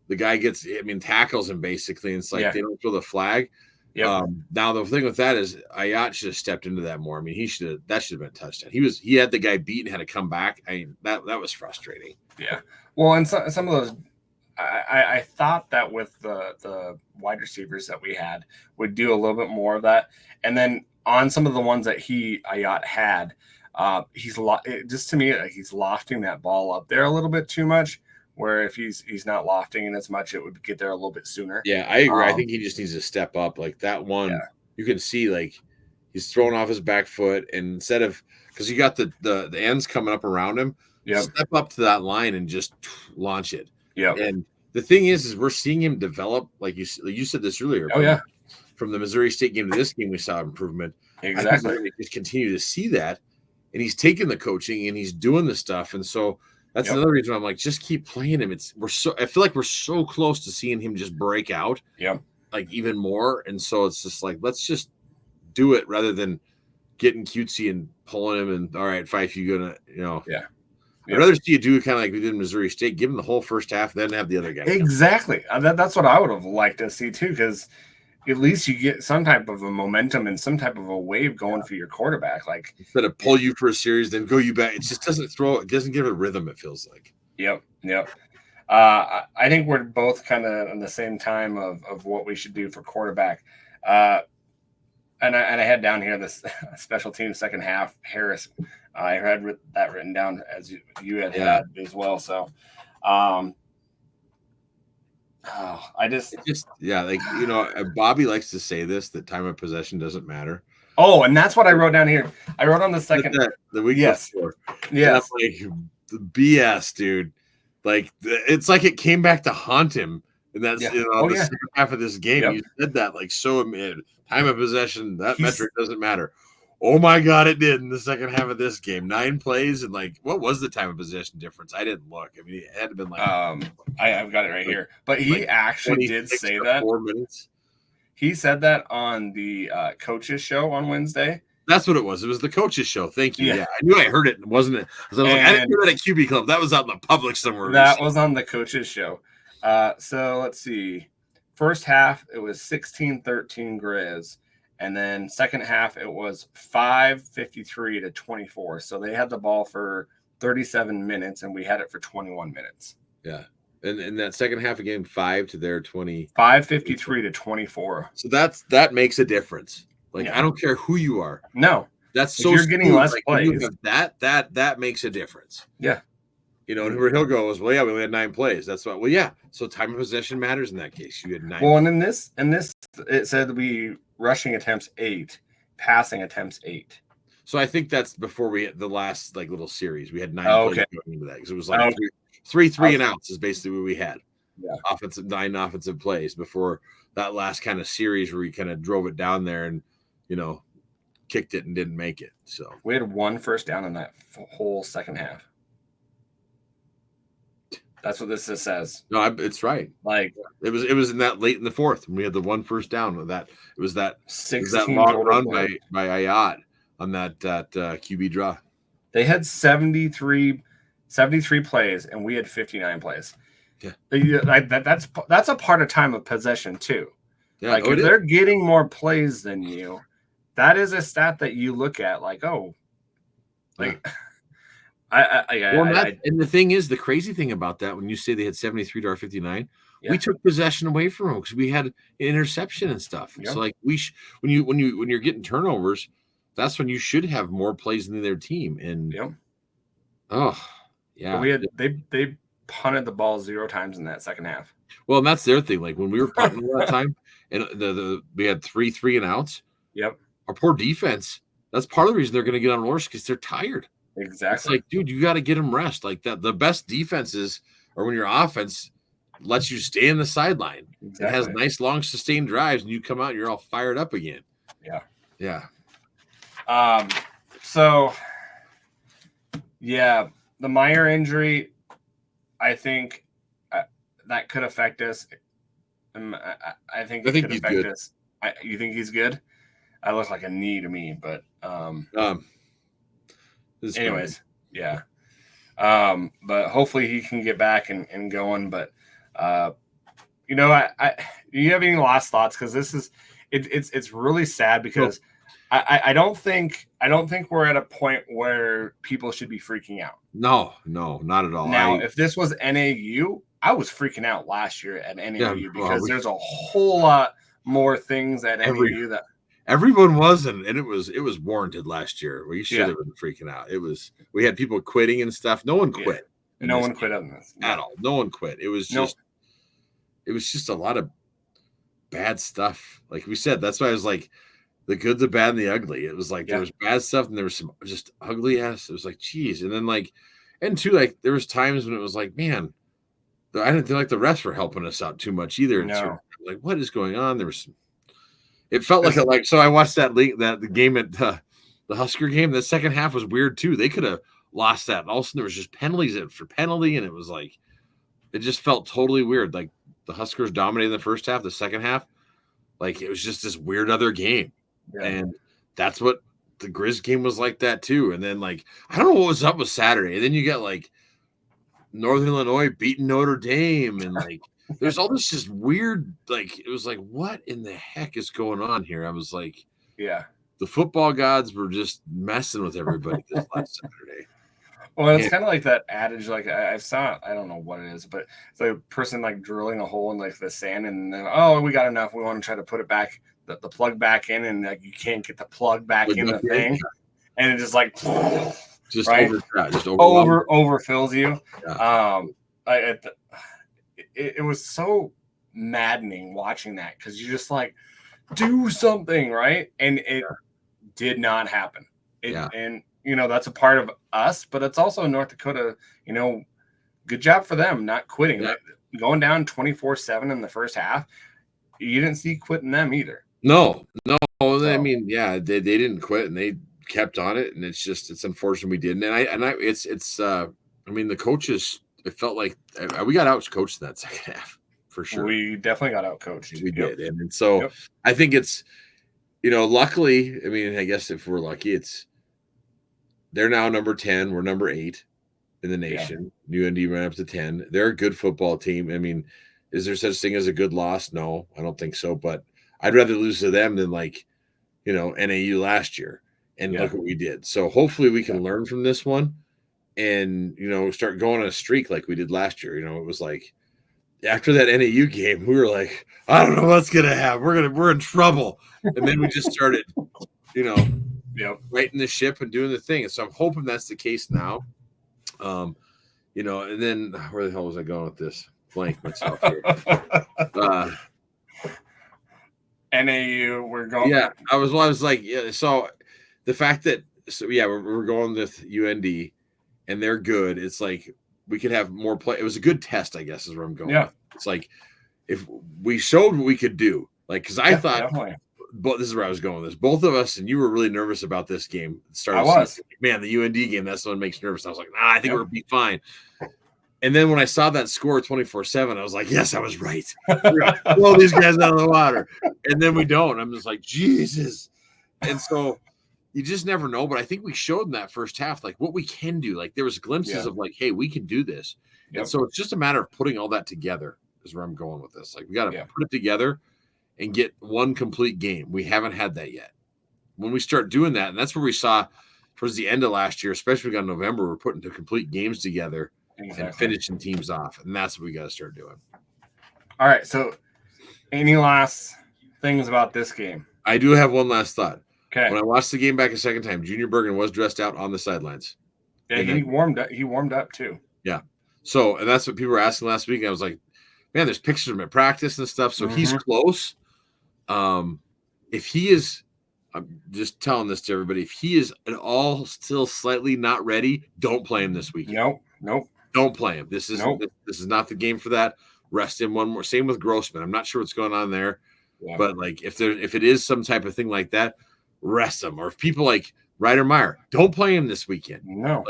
The guy gets tackles him basically, and it's like they don't throw the flag. Now the thing with that is Ayat should have stepped into that more. That should have been a touchdown. He had the guy beat and had to come back. That was frustrating. Yeah. Well, and some of those. I thought that with the wide receivers that we had would do a little bit more of that, and then on some of the ones that Ayat had, just to me he's lofting that ball up there a little bit too much. Where if he's not lofting it as much, it would get there a little bit sooner. Yeah, I agree. I think he just needs to step up. Like that one, you can see like he's throwing off his back foot, and instead of because you got the ends coming up around him, step up to that line and just launch it. Yeah, and the thing is we're seeing him develop, like you said this earlier. From the Missouri State game to this game, we saw improvement. Exactly. I think we just continue to see that, and he's taking the coaching and he's doing the stuff, and so that's another reason I'm like, just keep playing him. I feel like we're so close to seeing him just break out, like even more, and so it's just like let's just do it rather than getting cutesy and pulling him and all right, Fife, you gonna I'd rather see you do kind of like we did in Missouri State, give him the whole first half, then have the other guy. Exactly. That's what I would have liked to see too, because at least you get some type of a momentum and some type of a wave going for your quarterback. Like instead of pull you for a series, then go you back. It just it doesn't give it a rhythm, it feels like. Yep. I think we're both kind of on the same time of what we should do for quarterback. And I had down here this special team second half, Harris. I had that written down as you had as well. So, Bobby likes to say this, that time of possession doesn't matter. Oh, and that's what I wrote down here. I wrote on the second. The week before. Yes. That's like the BS, dude. Like, it's like it came back to haunt him. And that's, the second half of this game. Yep. You said that, like, so time of possession, that metric doesn't matter. Oh, my God, it did in the second half of this game. 9 plays, and, like, what was the time of possession difference? I didn't look. I mean, it had to been, like... I've got it right here. But he actually did say that. 4 minutes. He said that on the coaches show on Wednesday. That's what it was. It was the coaches show. Thank you. Yeah, I knew I heard it, wasn't it? I was like, I didn't hear that at QB Club. That was out in the public somewhere. That was on the coaches show. So let's see. First half, it was 16-13 Grizz. And then second half, it was 5:53 to 24. So they had the ball for 37 minutes, and we had it for 21 minutes. Yeah. And in that second half of game 5 to their 20. 5:53 to 24. So that makes a difference. Like, Yeah. I don't care who you are. No. That's so you're getting less plays. You have that makes a difference. Yeah. You know, and where he'll go is, well, yeah, we only had 9 plays. That's what. Well, yeah. So time of possession matters in that case. You had 9. Well, and in this, it said we rushing attempts 8, passing attempts 8. So I think that's before we hit the last like little series. We had 9 plays going into that because it was like three and outs is basically what we had. Yeah, 9 offensive plays before that last kind of series where we kind of drove it down there and kicked it and didn't make it. So we had 1 first down in that whole second half. That's what this says. No, it's right. Like it was in that late in the fourth when we had the 1 first down. It was that 16 long run by Ayat on that QB draw. They had 73 plays and we had 59 plays. Yeah, that's a part of time of possession too. Yeah, like if they're getting more plays than you, that is a stat that you look at like, oh, like. Yeah. And the thing is, the crazy thing about that, when you say they had 73 to our 59, we took possession away from them because we had an interception and stuff. Yep. So like when you're getting turnovers, that's when you should have more plays than their team. And but they punted the ball 0 times in that second half. Well, and that's their thing. Like when we were punting all that time, and we had 3 and outs. Yep. Our poor defense. That's part of the reason they're going to get on worse because they're tired. Exactly. It's like, dude, you got to get them rest. Like that, the best defenses are when your offense lets you stay in the sideline. Exactly. It has nice long sustained drives, and you come out, and you're all fired up again. Yeah. So, yeah, the Meyer injury, I think that could affect us. I think it could affect us. You think he's good? I look like a knee to me, but anyways, yeah. But hopefully he can get back and going. But do you have any last thoughts? Because this is it's really sad because I don't think we're at a point where people should be freaking out. No, not at all. Now, if this was NAU, I was freaking out last year at NAU because there's a whole lot more things at NAU that. Everyone was, and it was warranted last year. We should have been freaking out. We had people quitting and stuff. No one quit. No one quit on this at all. No one quit. It was just a lot of bad stuff. Like we said, that's why I was like the good, the bad, and the ugly. It was like there was bad stuff and there was some just ugly ass. It was like, geez. And then there was times when it was like, man, I didn't feel like the refs were helping us out too much either. No. Like, what is going on? There was some. It felt like so I watched the game at the Husker game. The second half was weird too. They could have lost that. And all of a sudden there was just penalties after penalty, and it was like it just felt totally weird. Like the Huskers dominated the first half, the second half, like it was just this weird other game. Yeah. And that's what the Grizz game was like that too. And then I don't know what was up with Saturday. And then you got Northern Illinois beating Notre Dame and there's all this just weird, it was like, what in the heck is going on here? I was like, yeah, the football gods were just messing with everybody this last Saturday. Well, it's kind of like that adage, I saw, I don't know what it is, but it's like a person drilling a hole in the sand and then, we got enough. We want to try to put it back, the plug back in, and you can't get the plug back in the thing. And it just overfills you. Yeah. It was so maddening watching that because you just do something, right? And it did not happen. And that's a part of us, but it's also North Dakota. Good job for them not quitting. Yeah. Going down 24-7 in the first half, you didn't see quitting them either. No. So. I mean, they didn't quit and they kept on it, and it's unfortunate we didn't. And the coaches. It felt like we got out-coached in that second half for sure. We definitely got out-coached. We did. And so I think it's, luckily, I guess if we're lucky, they're now number 10. We're number 8 in the nation. Yeah. UND ran up to 10. They're a good football team. Is there such thing as a good loss? No, I don't think so. But I'd rather lose to them than NAU last year, and look what we did. So hopefully we can learn from this one and, start going on a streak like we did last year. It was like after that NAU game, we were like, I don't know what's going to happen. We're in trouble. And then we just started, righting the ship and doing the thing. And so I'm hoping that's the case now. And then where the hell was I going with this? Blank myself here. NAU, we're going. Yeah, I was like, yeah. So the fact that, we're going with UND, and they're good. It's like we could have more play. It was a good test, I guess, is where I'm going. Yeah, it's like if we showed what we could do, like because I thought, definitely. But this is where I was going with this. Both of us, and you were really nervous about this game. I was. Man, the UND game, that's the one that makes me nervous. I was like, I think we'll be fine. And then when I saw that score 24-7, I was like, yes, I was right. Blow these guys out of the water. And then we don't. I'm just like, Jesus. And so you just never know. But I think we showed in that first half, like what we can do. Like there was glimpses of like, hey, we can do this. And so it's just a matter of putting all that together is where I'm going with this. Like we got to put it together and get one complete game. We haven't had that yet. When we start doing that, and that's where we saw towards the end of last year, especially in November, we're putting the complete games together and finishing teams off. And that's what we got to start doing. All right. So any last things about this game? I do have one last thought. Okay. When I watched the game back a second time, Junior Bergen was dressed out on the sidelines. Yeah, he warmed up. He warmed up too. Yeah. So, and that's what people were asking last week. I was like, man, there's pictures of him at practice and stuff. So he's close. If he is, I'm just telling this to everybody, if he is at all still slightly not ready, don't play him this week. Nope. Don't play him. This is not the game for that. Rest him one more. Same with Grossman. I'm not sure what's going on there, but like if it is some type of thing like that, rest him. Or if people like Ryder Meyer, don't play him this weekend. No.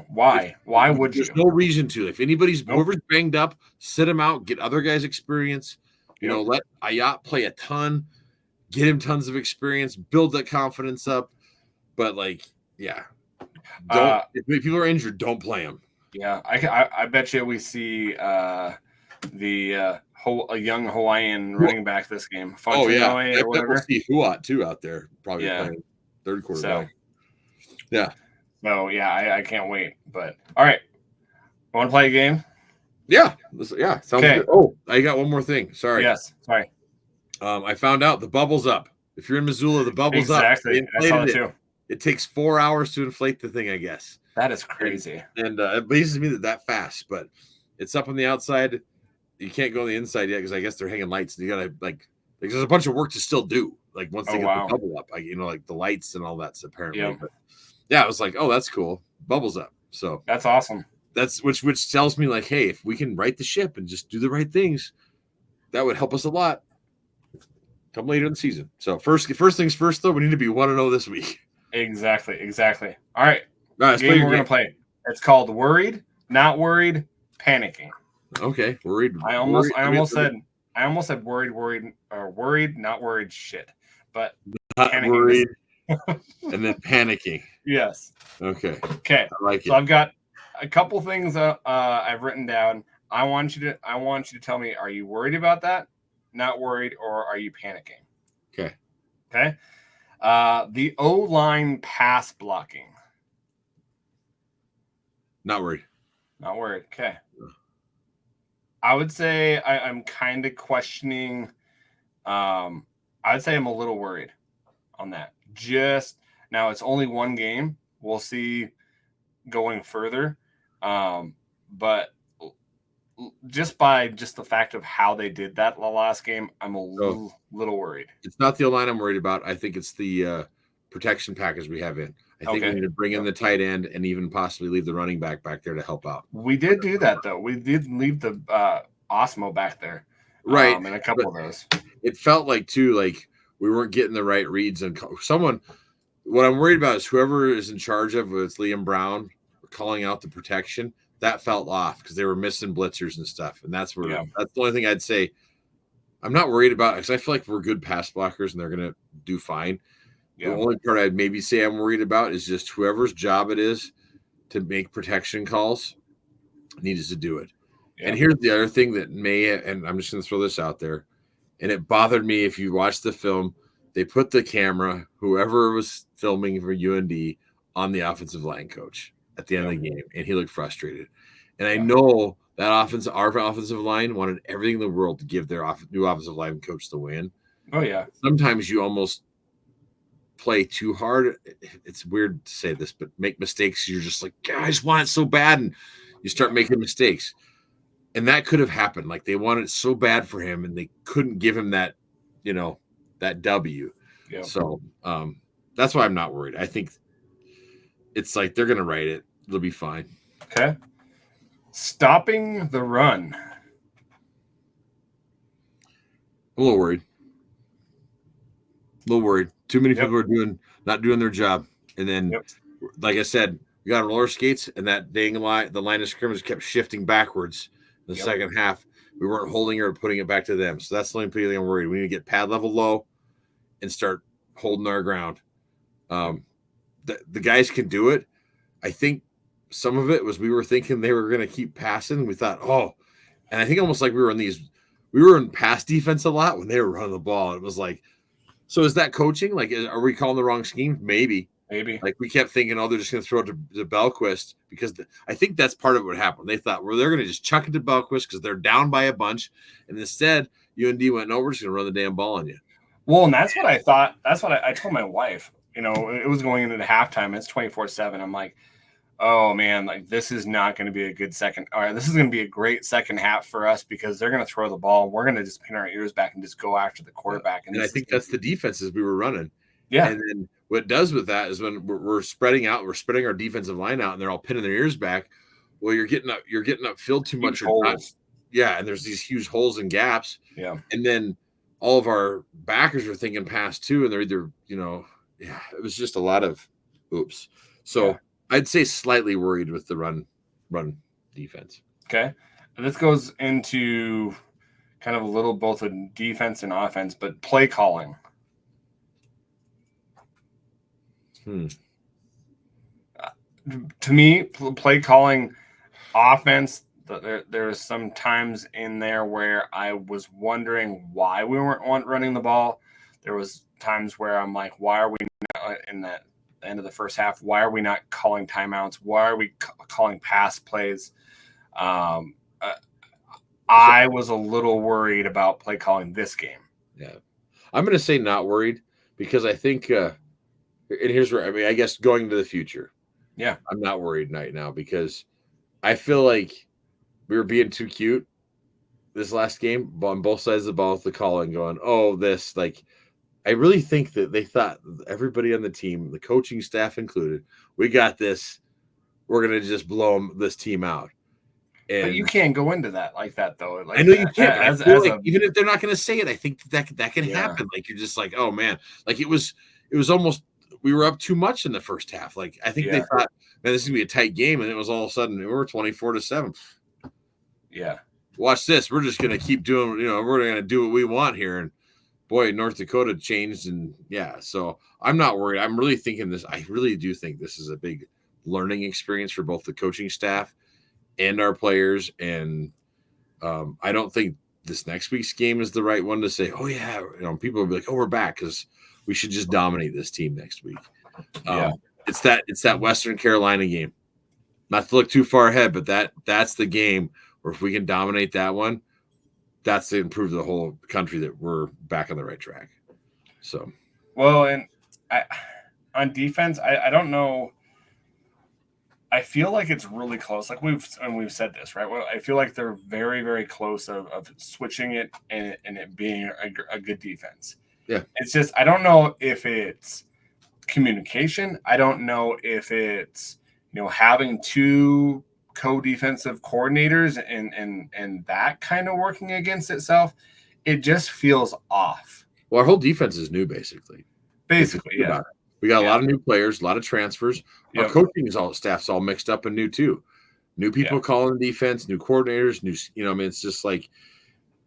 Why? Why would you? There's no reason to. If whoever's banged up, sit him out, get other guys experience. Let Ayat play a ton, get him tons of experience, build that confidence up. But if people are injured, don't play them. Yeah, I bet you we see a young Hawaiian running back this game. Or whatever. We'll see Huat too out there, probably playing third quarter. So I can't wait. But all right, want to play a game? Yeah, sounds good. Oh, I got one more thing. Sorry. Yes, sorry. I found out the bubble's up. If you're in Missoula, the bubble's up. Exactly. I saw it too. It takes 4 hours to inflate the thing, I guess. That is crazy. And it amazes me that fast, but it's up on the outside. You can't go on the inside yet because I guess they're hanging lights. And you gotta there's a bunch of work to still do. Like once they get the bubble up, like the lights and all that's apparently. Yeah. But I was like, oh, that's cool. Bubble's up. So that's awesome. That's which tells me like, hey, if we can right the ship and just do the right things, that would help us a lot. Come later in the season. So first things first, though, we need to be 1-0 this week. Exactly. All right. Let's game we're gonna play. It's called Worried, Not Worried, Panicking. Okay, worried. I almost said worried, not worried. Shit, but not worried, and then panicking. Yes. Okay. I like it. So I've got a couple things I've written down. I want you to tell me: are you worried about that? Not worried, or are you panicking? Okay. The O-line pass blocking. Not worried. Okay. I would say I'm kind of questioning. I'd say I'm a little worried on that. Just now, it's only one game. We'll see going further. But just by the fact of how they did that the last game, I'm a little worried. It's not the O-line I'm worried about. I think it's the protection package we have in. I think we need to bring in the tight end and even possibly leave the running back there to help out. We did do that, though. We did leave the Osmo back there. Right. In a couple of those. It felt like, too, like we weren't getting the right reads. And what I'm worried about is whoever is in charge of it, it's Liam Brown, calling out the protection. That felt off because they were missing blitzers and stuff. And that's where that's the only thing I'd say I'm not worried about because I feel like we're good pass blockers and they're going to do fine. Yeah. The only part I'd maybe say I'm worried about is just whoever's job it is to make protection calls needs to do it. Yeah. And here's the other thing that and I'm just going to throw this out there, and it bothered me if you watch the film, they put the camera, whoever was filming for UND, on the offensive line coach at the end of the game, and he looked frustrated. And I know that our offensive line wanted everything in the world to give their new offensive line coach the win. Oh, yeah. Sometimes you almost play too hard. It's weird to say this, but make mistakes. You're just like, God, I just want it so bad. And you start making mistakes. And that could have happened. Like they wanted it so bad for him and they couldn't give him that, that W. Yeah. So that's why I'm not worried. I think it's like they're going to write it. It'll be fine. Okay. Stopping the run. A little worried. Too many people are not doing their job. And then, like I said, we got roller skates, and that dang the line of scrimmage kept shifting backwards in the second half. We weren't holding her or putting it back to them. So that's the only thing I'm worried. We need to get pad level low and start holding our ground. The guys can do it. I think some of it was we were thinking they were going to keep passing. We thought, and I think almost like we were in pass defense a lot when they were running the ball. It was like, so is that coaching? Like, are we calling the wrong scheme? Maybe. Like we kept thinking, they're just going to throw it to Belquist because I think that's part of what happened. They thought, they're going to just chuck it to Belquist because they're down by a bunch. And instead, UND went, no, we're just going to run the damn ball on you. Well, and that's what I thought. That's what I told my wife. It was going into the halftime. It's 24/7. I'm like, oh man, like this is not going to be a good second. All right, this is going to be a great second half for us because they're going to throw the ball. We're going to just pin our ears back and just go after the quarterback. And I think that's the defenses we were running. Yeah. And then what it does with that is when we're spreading out, we're spreading our defensive line out, and they're all pinning their ears back. Well, you're getting upfield too much. And there's these huge holes and gaps. Yeah. And then all of our backers are thinking pass too, and they're either, it was just a lot of oops. So I'd say slightly worried with the run defense. Okay. And this goes into kind of a little both a defense and offense, but play calling. To me, play calling offense, there's some times in there where I was wondering why we weren't running the ball. There was times where I'm like, why are we not in the end of the first half? Why are we not calling timeouts? Why are we calling pass plays? I was a little worried about play calling this game. Yeah. I'm going to say not worried because I think and here's where, I guess going into the future. Yeah. I'm not worried right now because I feel like we were being too cute this last game on both sides of the ball with the calling going, I really think that they thought everybody on the team, the coaching staff included, we got this. We're going to just blow this team out. But you can't go into that like that, though. Like I know you can't. Even if they're not going to say it, I think that can happen. Like you're just like, oh man, like it was almost we were up too much in the first half. Like I think they thought, man, this is gonna be a tight game, and it was all of a sudden we were 24-7. Yeah. Watch this. We're just gonna keep doing. We're gonna do what we want here. And boy, North Dakota changed, and so I'm not worried. I'm really thinking this. I really do think this is a big learning experience for both the coaching staff and our players. And I don't think this next week's game is the right one to say, oh yeah, people will be like, oh, we're back because we should just dominate this team next week. It's that Western Carolina game. Not to look too far ahead, but that's the game where if we can dominate that one, that's to improve the whole country that we're back on the right track. So, well, and on defense, I don't know. I feel like it's really close. Like we've said this, right? Well, I feel like they're very, very close of switching it and it being a good defense. Yeah. It's just, I don't know if it's communication. I don't know if it's, having two co-defensive coordinators and that kind of working against itself. It just feels off. Well, our whole defense is new, basically. Yeah. We got a lot of new players, a lot of transfers. Our coaching staff's all mixed up and new too. New people calling defense, new coordinators, it's just like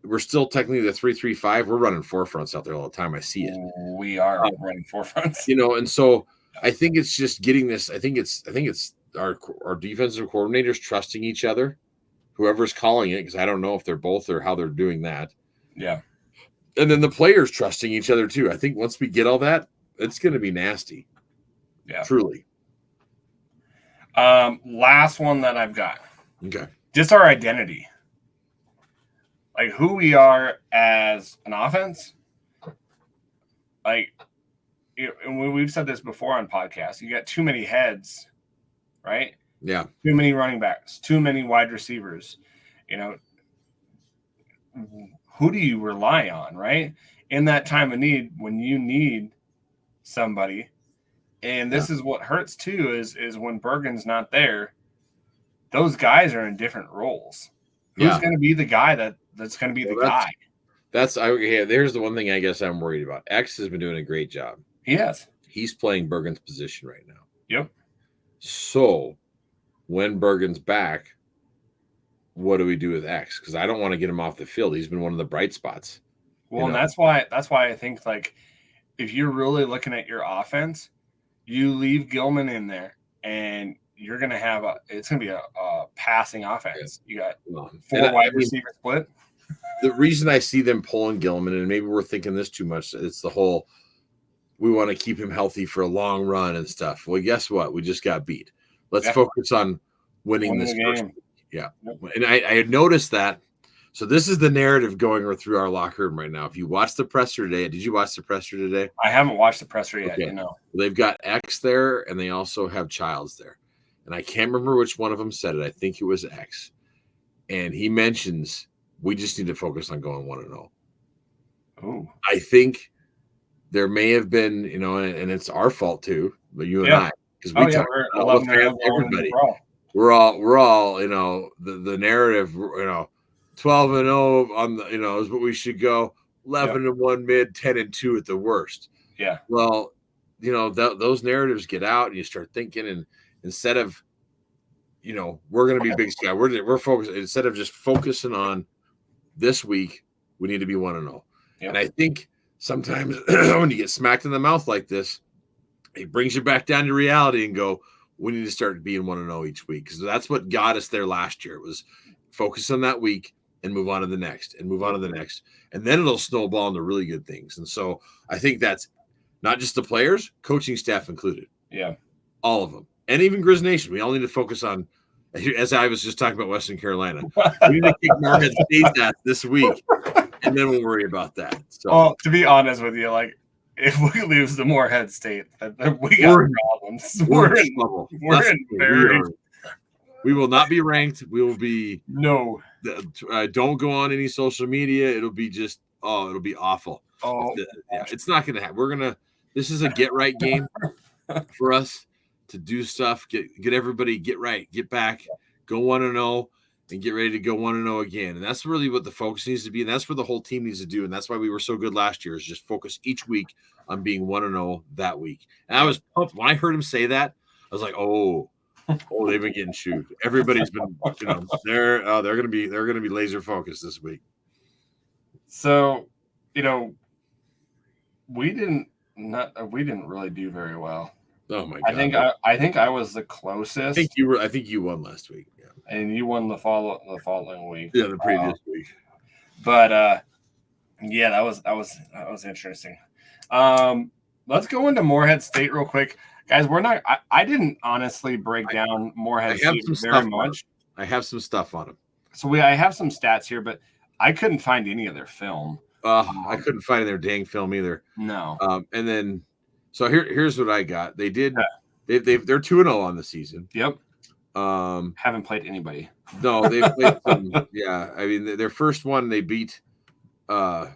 we're still technically the 3-3-5. We're running four fronts out there all the time. I see it. We are running four fronts. And so I think it's just getting this. I think it's our defensive coordinators trusting each other, whoever's calling it, because I don't know if they're both or how they're doing that. Yeah. And then the players trusting each other too. I think once we get all that, it's going to be nasty. Yeah. Truly. Last one that I've got. Okay. Just our identity. Like who we are as an offense. Like, and we've said this before on podcasts, you got too many heads, right? Yeah. Too many running backs, too many wide receivers. Who do you rely on, right? In that time of need, when you need somebody. And this is what hurts too, is when Bergen's not there, those guys are in different roles. Who's going to be the guy that's going to be the guy? There's the one thing I guess I'm worried about. X has been doing a great job. Yes. He's playing Bergen's position right now. Yep. So when Bergen's back, what do we do with X? Because I don't want to get him off the field. He's been one of the bright spots. Well, and that's why I think, like, if you're really looking at your offense, you leave Gilman in there, and you're going to have it's going to be a passing offense. You got 4 wide receiver split. The reason I see them pulling Gilman, and maybe we're thinking this too much, it's the whole we want to keep him healthy for a long run and stuff. Well, guess what? We just got beat. Let's focus on winning this game. Yeah. Yep. And I had noticed that. So this is the narrative going through our locker room right now. If you watch the presser today, did you watch the presser today? I haven't watched the presser yet. Okay. They've got X there, and they also have Childs there. And I can't remember which one of them said it. I think it was X. And he mentions we just need to focus on going 1-0. Oh, I think there may have been, and it's our fault too, but you and I, because we talk about everybody. We're all, the narrative, 12-0 on the, is what we should go. 11-1 mid, 10-2 at the worst. Yeah. Well, those narratives get out, and you start thinking, and instead of, we're going to be Big Sky, we're focused. Instead of just focusing on this week, we need to be 1-0. Yep. And I think sometimes when you get smacked in the mouth like this, it brings you back down to reality and go, we need to start being 1-0 each week, because that's what got us there last year. It was focus on that week and move on to the next and move on to the next. And then it'll snowball into really good things. And so I think that's not just the players, coaching staff included. Yeah. All of them. And even Grizz Nation. We all need to focus on, as I was just talking about Western Carolina, we need to kick Morehead State ass this week, and then we'll worry about that. So, well, to be honest with you, like, if we lose to Morehead State, we got problems. We're in trouble. We will not be ranked. We will be no. Don't go on any social media. It'll be just it'll be awful. It's not going to happen. This is a get right game for us to do stuff. Get everybody get right, get back, go 1-0, and get ready to go 1-0 again. And that's really what the focus needs to be. And that's what the whole team needs to do. And that's why we were so good last year, is just focus each week on being 1-0 that week. And I was pumped. When I heard him say that, I was like, oh, they've been getting chewed. Everybody's been, they're going to be laser focused this week. So, we didn't really do very well. Oh my God! I think I was the closest. I think you won last week. Yeah. And you won the following week. Yeah, the previous week. But yeah, that was interesting. Let's go into Morehead State real quick, guys. I didn't honestly break down Morehead State very much. I have some stuff on them. So I have some stats here, but I couldn't find any of their film. I couldn't find their dang film either. No. And then. So here's what I got. They're 2-0 on the season. Yep. Haven't played anybody. No, they've played some. Yeah, I mean their first one they beat the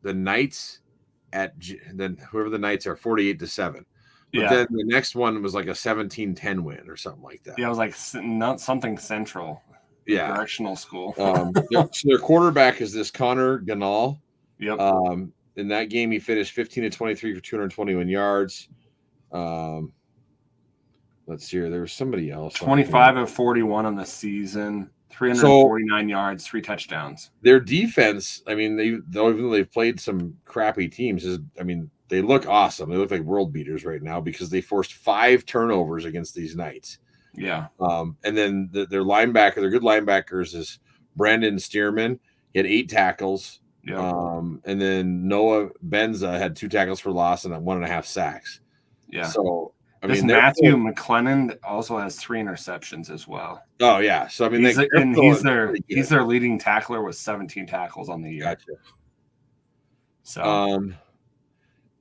Knights then whoever the Knights are 48-7. But then the next one was like a 17-10 win or something like that. Yeah, it was like not something central. Yeah, directional school. So their quarterback is this Connor Ganal. Yep. In that game, he finished 15-23 for 221 yards. Let's see here. There was somebody else. 25 of 41 on the season, 349 yards, 3 touchdowns. Their defense, I mean, even though they've played some crappy teams, they look awesome. They look like world beaters right now because they forced 5 turnovers against these Knights. Yeah. And then their good linebackers is Brandon Stearman. He had 8 tackles. Yeah. And then Noah Benza had 2 tackles for loss and 1.5 sacks. Yeah. So I This mean, Matthew McLennan also has 3 interceptions as well. Oh yeah. So I mean, he's their leading tackler with 17 tackles on the year. Gotcha. So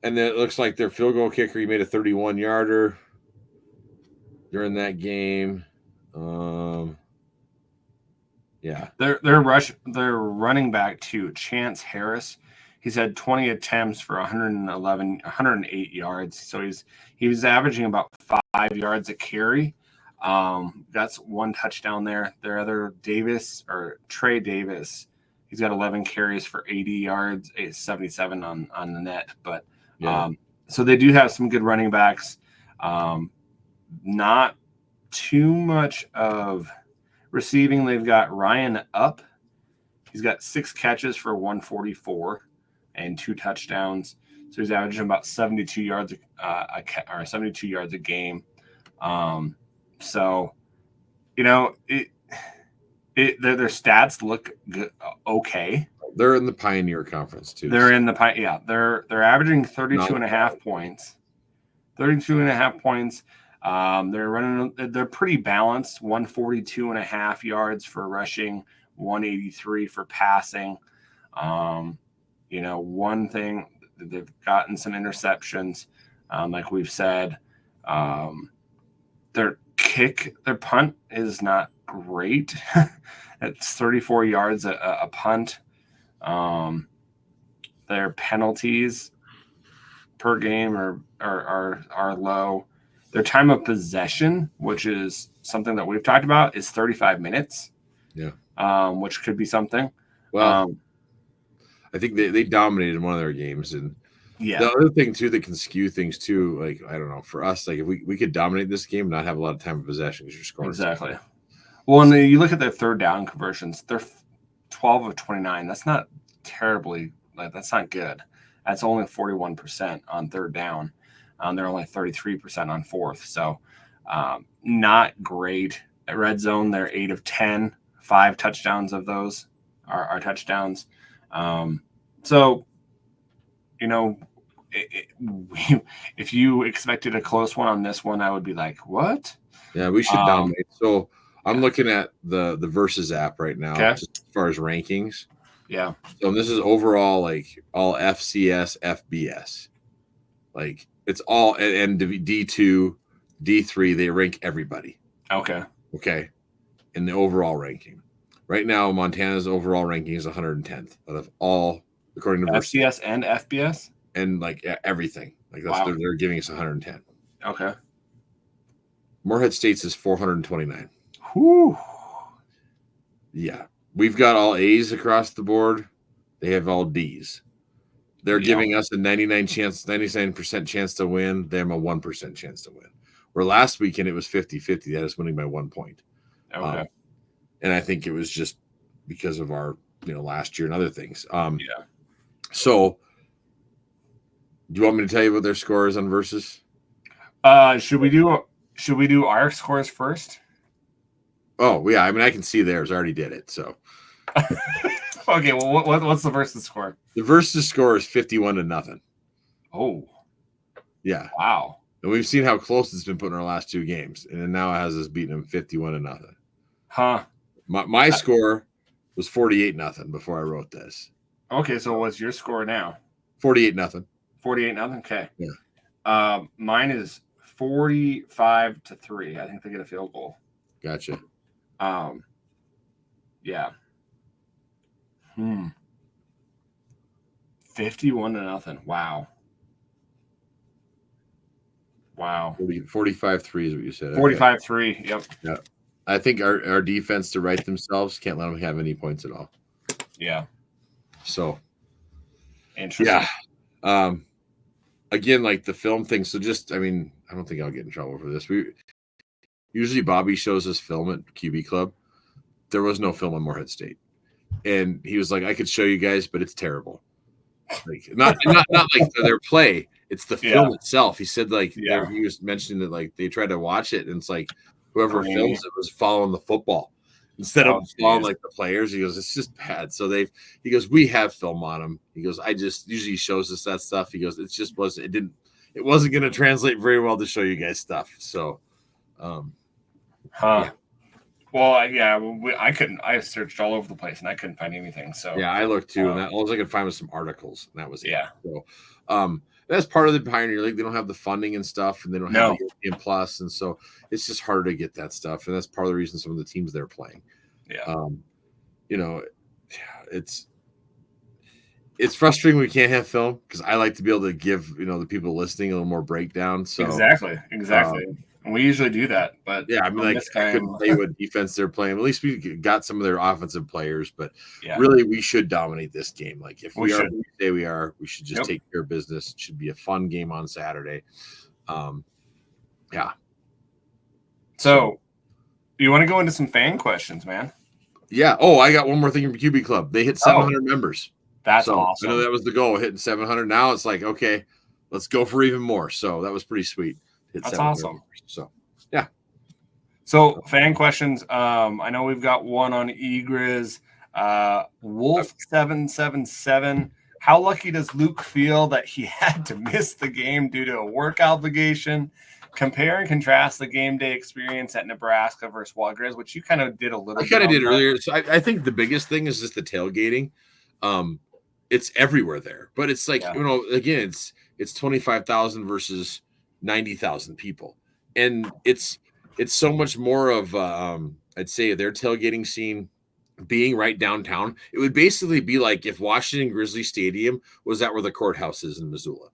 and then it looks like their field goal kicker, he made a 31-yarder during that game. Yeah. Their running back too, Chance Harris. He's had 20 attempts for 108 yards. So he was averaging about 5 yards a carry. That's 1 touchdown there. Their other Trey Davis, he's got 11 carries for 80 yards, 77 on the net. But so they do have some good running backs. Not too much of receiving. They've got Ryan Up. He's got 6 catches for 144 and 2 touchdowns. So he's averaging about 72 yards a game. So, their stats look good, okay. They're in the Pioneer Conference too. They're averaging 32.5 points. 32.5 points. They're pretty balanced. 142.5 yards for rushing, 183 for passing. One thing, they've gotten some interceptions, like we've said. Their punt is not great. It's 34 yards a punt. Their penalties per game are low. Their time of possession, which is something that we've talked about, is 35 minutes. Yeah. Which could be something. Well, I think they dominated one of their games, and the other thing too that can skew things too. Like, I don't know, for us, like if we could dominate this game, not have a lot of time of possession because you're scoring exactly. Well, and you look at their third down conversions; they're 12 of 29. That's not terribly. That's not good. That's only 41% on third down. They're only 33% on fourth. So not great. At red zone, they're 8 of 10. 5 touchdowns of those are touchdowns. So, if you expected a close one on this one, I would be like, what? Yeah, we should dominate. So I'm looking at the Versus app right now, just as far as rankings. Yeah. So this is overall, like all FCS, FBS. Like it's all, and D2, D3, they rank everybody. Okay. In the overall ranking. Right now, Montana's overall ranking is 110th out of all, according to FCS and FBS? And like everything. Like that's they're giving us 110. Okay. Morehead State's is 429. Whew. Yeah. We've got all A's across the board. They have all D's. They're giving us a 99% chance to win. They have a 1% chance to win. Where last weekend it was 50-50. That is winning by 1 point. Okay. And I think it was just because of our, last year and other things. Yeah. So do you want me to tell you what their score is on Versus? Should we do our scores first? Oh, yeah. I mean, I can see theirs. I already did it. So okay. Well, what's the Versus score? The Versus score is 51-0. Oh. Yeah. Wow. And we've seen how close it's been put in our last 2 games. And now it has us beating them 51-0. Huh. My score was 48-0 before I wrote this. Okay, so what's your score now? 48-0. 48-0. Okay. Yeah. Mine is 45-3. I think they get a field goal. Gotcha. Yeah. 51-0. Wow. 45-3 is what you said. 45-3. Yep. Yeah. I think our defense, to right themselves, can't let them have any points at all. Yeah. So. Interesting. Yeah. Again, like the film thing. So I don't think I'll get in trouble for this. Usually Bobby shows us film at QB Club. There was no film on Morehead State. And he was like, I could show you guys, but it's terrible. Like not like their play. It's the film itself. He said he was mentioning that like they tried to watch it and it's like whoever films it was following the football. instead of on like the players. He goes, it's just bad. So he goes, we have film on them. He goes, I just usually shows us that stuff. He goes, it wasn't going to translate very well to show you guys stuff. So, yeah. Well, I searched all over the place and I couldn't find anything. So yeah, I looked too, and all I could find was some articles, and that was it. Yeah. So, that's part of the Pioneer League. They don't have the funding and stuff, and they don't have the European Plus, and so it's just harder to get that stuff. And that's part of the reason some of the teams they're playing. Yeah. It's frustrating we can't have film because I like to be able to give the people listening a little more breakdown. So exactly. And we usually do that, but yeah, I mean, like I couldn't tell you what defense they're playing. At least we got some of their offensive players, but really we should dominate this game. Like if we say we are, we should just take care of business. It should be a fun game on Saturday. Yeah. So you want to go into some fan questions, man? Yeah. Oh, I got one more thing from QB Club. They hit 700 members. That's awesome. I know that was the goal, hitting 700. Now it's like, okay, let's go for even more. So that was pretty sweet. That's awesome. So, yeah. So, fan questions. I know we've got one on Grizz. Wolf777. How lucky does Luke feel that he had to miss the game due to a work obligation? Compare and contrast the game day experience at Nebraska versus Grizz, which you kind of did a little bit. I kind of did earlier. So I think the biggest thing is just the tailgating. It's everywhere there, but it's like, again, it's 25,000 versus 90,000 people. And it's so much more of, I'd say their tailgating scene being right downtown. It would basically be like if Washington Grizzly Stadium was that where the courthouse is in Missoula.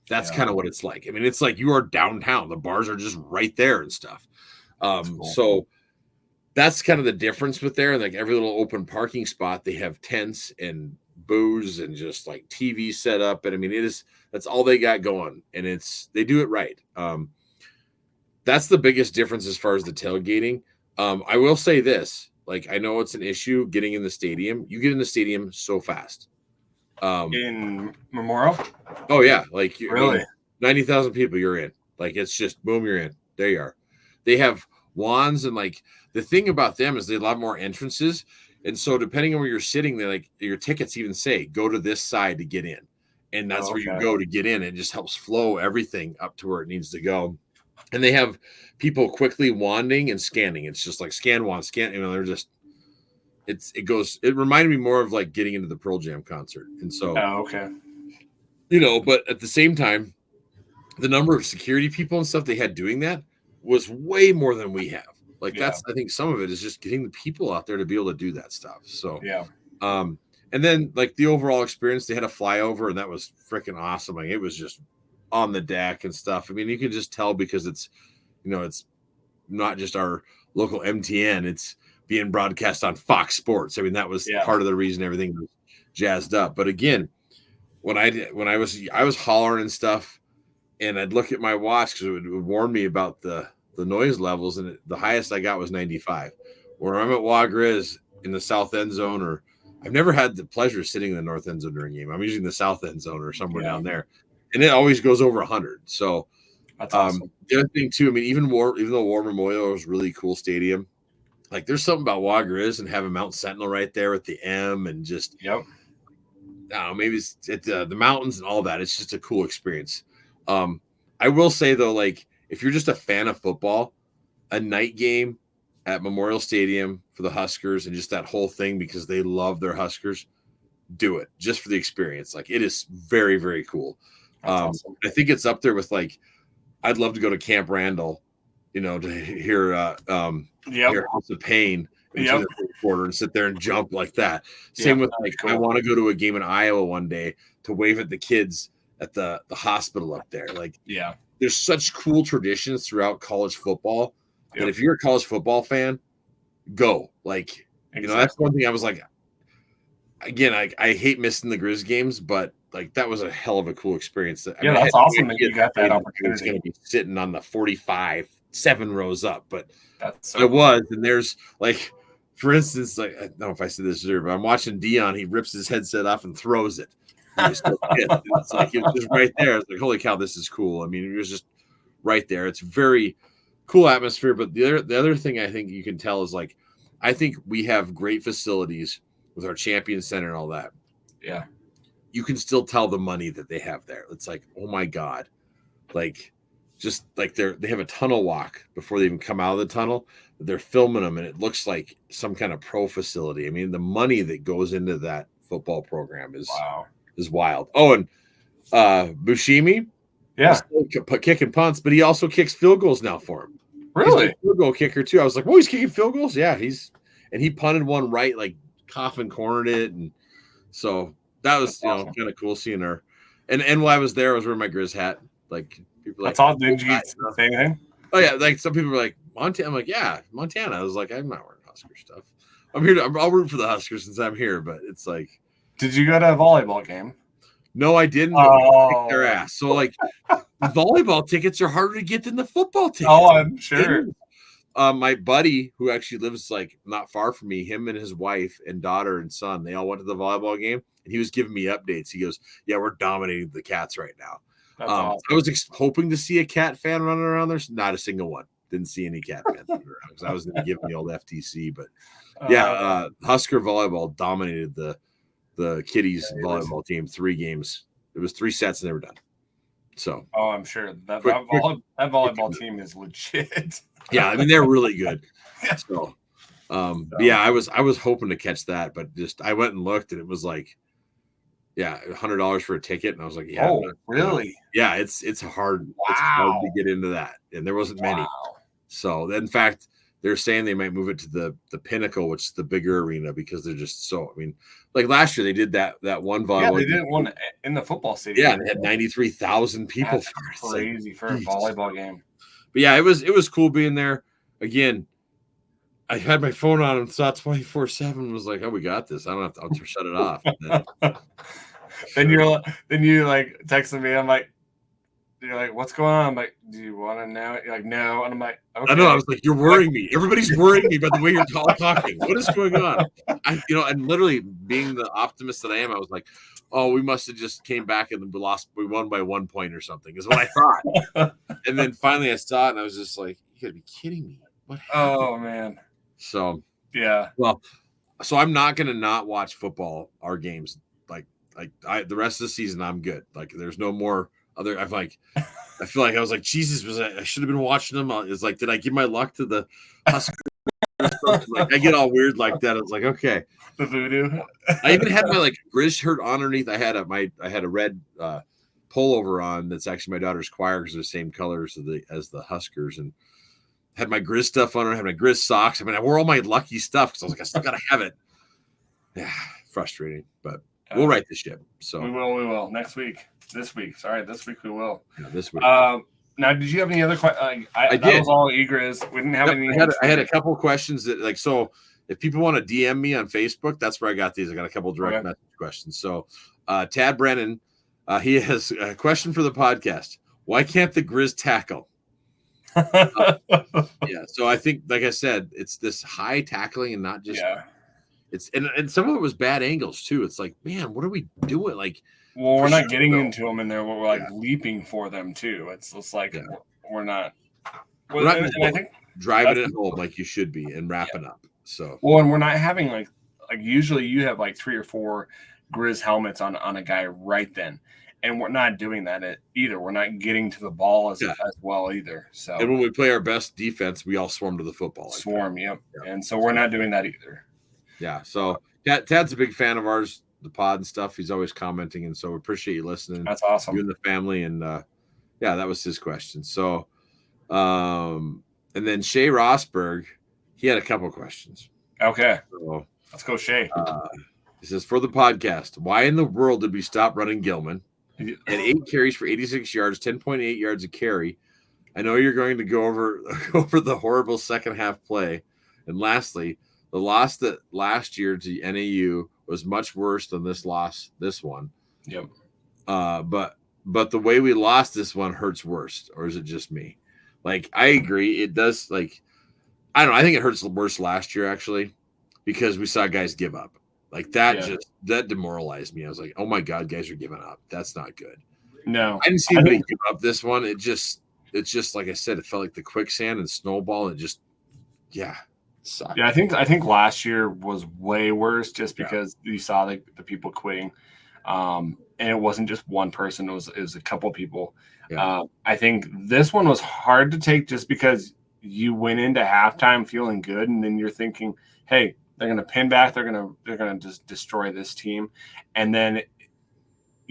That's kind of what it's like. I mean, it's like you are downtown. The bars are just right there and stuff. Cool. So that's kind of the difference with there. Like every little open parking spot, they have tents and booze and just like TV set up. And I mean, that's all they got going, and they do it right. That's the biggest difference as far as the tailgating. I will say this, like, I know it's an issue getting in the stadium. You get in the stadium so fast. In Memorial? Oh yeah. Like really 90,000 people you're in. Like, it's just boom, you're in. There you are. They have wands, and like the thing about them is they have a lot more entrances. And so depending on where you're sitting, they like your tickets even say go to this side to get in. And that's where you go to get in. It just helps flow everything up to where it needs to go. And they have people quickly wanding and scanning. It's just like scan, wand, scan. They're just, it reminded me more of like getting into the Pearl Jam concert. And so, but at the same time, the number of security people and stuff they had doing that was way more than we have. Like that's, I think some of it is just getting the people out there to be able to do that stuff. So, and then like the overall experience, they had a flyover and that was freaking awesome. Like it was just on the deck and stuff. I mean, you can just tell because it's, it's not just our local MTN, it's being broadcast on Fox Sports. I mean, that was part of the reason everything was jazzed up. But again, when I was hollering and stuff, and I'd look at my watch because it would warn me about the noise levels, and the highest I got was 95. Where I'm at Grizz in the south end zone, or I've never had the pleasure of sitting in the north end zone during a game. I'm usually in the south end zone or somewhere down there, and it always goes over 100. So that's awesome. The other thing too, I mean, even though War Memorial is a really cool stadium, like there's something about Grizz and having Mount Sentinel right there with the M and just I don't know, maybe it's the mountains and all that. It's just a cool experience. I will say though, like if you're just a fan of football, a night game at Memorial Stadium for the Huskers and just that whole thing because they love their Huskers, do it just for the experience. Like it is very, very cool. Awesome. I think it's up there with like, I'd love to go to Camp Randall, to hear House of Pain in the quarter and sit there and jump like that. Same with like, cool. I want to go to a game in Iowa one day to wave at the kids at the hospital up there. Like, there's such cool traditions throughout college football that if you're a college football fan, go. Like, that's one thing I was like, again, I hate missing the Grizz games, but like that was a hell of a cool experience. That's awesome that you got that opportunity. It's going to be sitting on the 45, 7 rows up, but that's it was. And there's like, for instance, like I don't know if I said this earlier, but I'm watching Dion. He rips his headset off and throws it. It's like it was just right there. It's like, holy cow, this is cool. I mean, it was just right there. It's very cool atmosphere. But the other thing I think you can tell is like I think we have great facilities with our champion center and all that. Yeah. You can still tell the money that they have there. It's like, oh my God. Like, just like they have a tunnel walk before they even come out of the tunnel. They're filming them, and it looks like some kind of pro facility. I mean, the money that goes into that football program is wild. Oh, and Bushimi, yeah, kicking punts, but he also kicks field goals now for him. Really? He's a field goal kicker too. I was like, "Whoa, he's kicking field goals!" Yeah, he punted one right, like coffin cornered it, and so that was awesome. kind of cool seeing her. And while I was there, I was wearing my Grizz hat. Like people, that's like, all. Did you say anything? Oh yeah, like some people were like Montana. I'm like, yeah, Montana. I was like, I'm not wearing Husker stuff. I'm here. I'll root for the Huskers since I'm here. But it's like, did you go to a volleyball game? No, I didn't. Kick their ass. So like, the volleyball tickets are harder to get than the football tickets. Oh, I'm sure. My buddy, who actually lives like not far from me, him and his wife and daughter and son, they all went to the volleyball game, and he was giving me updates. He goes, "Yeah, we're dominating the Cats right now." Awesome. I was hoping to see a Cat fan running around there. Not a single one. Didn't see any Cat fans running around because I was going to give them the old FTC. But yeah, Husker volleyball dominated the Kitties volleyball team 3 games. It was 3 sets and they were done. So I'm sure that volleyball team is legit. Yeah, I mean they're really good. So yeah, I was hoping to catch that, but just I went and looked and it was like, yeah, $100 for a ticket, and I was like, yeah. Oh, really? Yeah, it's hard. Wow. It's hard to get into that, and there wasn't many. So in fact, they're saying they might move it to the Pinnacle, which is the bigger arena, because they're just so. I mean, like last year they did that one volleyball. Yeah, they did one in the football stadium. Yeah, they had 93,000 people. That's crazy for a volleyball game. But yeah, it was cool being there. Again, I had my phone on and saw 24/7. Was like, oh, we got this. I don't have to. I'll shut it off. Then you like texting me. I'm like, you're like, what's going on? I'm like, do you want to know? You're like, no. And I'm like, okay. I know. I was like, you're worrying me. Everybody's worrying me by the way you're talking. What is going on? And literally being the optimist that I am, I was like, oh, we must have just came back and we won by 1 point or something, is what I thought. And then finally I saw it and I was just like, you gotta be kidding me. What happened? Oh man. So yeah. Well, so I'm not gonna not watch football, our games. The rest of the season I'm good. Like there's no more other. I feel like I was like, Jesus, I should have been watching them. It's like, did I give my luck to the Huskers? Like I get all weird like that. I was like, okay. The voodoo. I even had my Grizz shirt underneath. I had a red pullover on. That's actually my daughter's choir because they're the same colors as the Huskers, and had my Grizz stuff on. I had my Grizz socks. I mean, I wore all my lucky stuff because I was like, I still gotta have it. Yeah, frustrating, but we'll right the ship. So we will next week. This week we will. Yeah, this week. Now, did you have any other questions? I did. That was all Egriz. We didn't have any. I had a couple of questions that so. If people want to DM me on Facebook, that's where I got these. I got a couple of direct message questions. So, Tad Brennan, he has a question for the podcast. Why can't the Grizz tackle? Yeah. So I think, like I said, it's this high tackling and not just. Yeah. It's and some of it was bad angles too. It's like, man, what are we doing? Like, well, we're not getting into them in there. We're leaping for them too. It's just like we're not. We're not I think driving it home like you should be and wrapping up. So and we're not having like usually you have 3 or 4 Grizz helmets on a guy right then, and we're not doing that either. We're not getting to the ball as well either. So and when we play our best defense, we all swarm to the football. Yep. And so we're not doing that either. Yeah. So Tad's a big fan of ours, the pod and stuff. He's always commenting, and so we appreciate you listening. That's awesome. You and the family, and that was his question. So, and then Shay Rosberg. He had a couple questions. Okay. So, let's go, Shay. He says, for the podcast, why in the world did we stop running Gilman? At 8 carries for 86 yards, 10.8 yards a carry. I know you're going to go over the horrible second half play. And lastly, the loss that last year to NAU was much worse than this one. Yep. But the way we lost this one hurts worse, or is it just me? I agree. It does, I don't know. I think it hurts worse last year, actually, because we saw guys give up. That demoralized me. I was like, oh, my God, guys are giving up. That's not good. No. I didn't see anybody give up this one. It's just, like I said, it felt like the quicksand and snowball. And just, yeah. Sucked. Yeah, I think last year was way worse just because you saw the people quitting, and it wasn't just one person; it was a couple people. Yeah. I think this one was hard to take just because you went into halftime feeling good, and then you're thinking, "Hey, they're going to pin back. They're going to just destroy this team," and then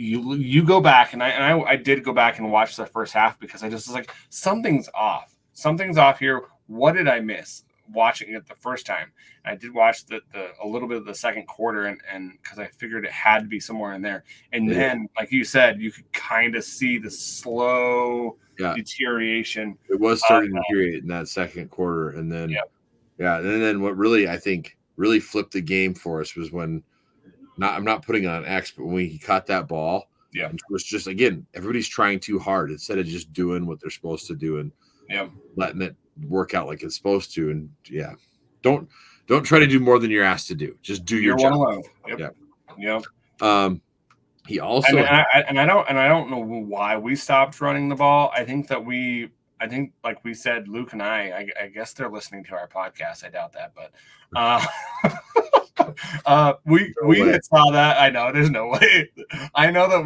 you go back, and I did go back and watch the first half because I just was like, something's off. Something's off here. What did I miss watching it the first time? And I did watch a little bit of the second quarter, and because I figured it had to be somewhere in there. And then, like you said, you could kind of see the slow deterioration. It was starting to deteriorate in that second quarter, and then and then what really I think really flipped the game for us was when. I'm not putting it on X, but when he caught that ball, it was just, again, everybody's trying too hard instead of just doing what they're supposed to do and letting it work out like it's supposed to. And don't try to do more than you're asked to do. Just do your job. Yep. He also and I don't know why we stopped running the ball. I think like we said, Luke and I guess they're listening to our podcast. I doubt that, but we had saw that. I know there's no way. I know that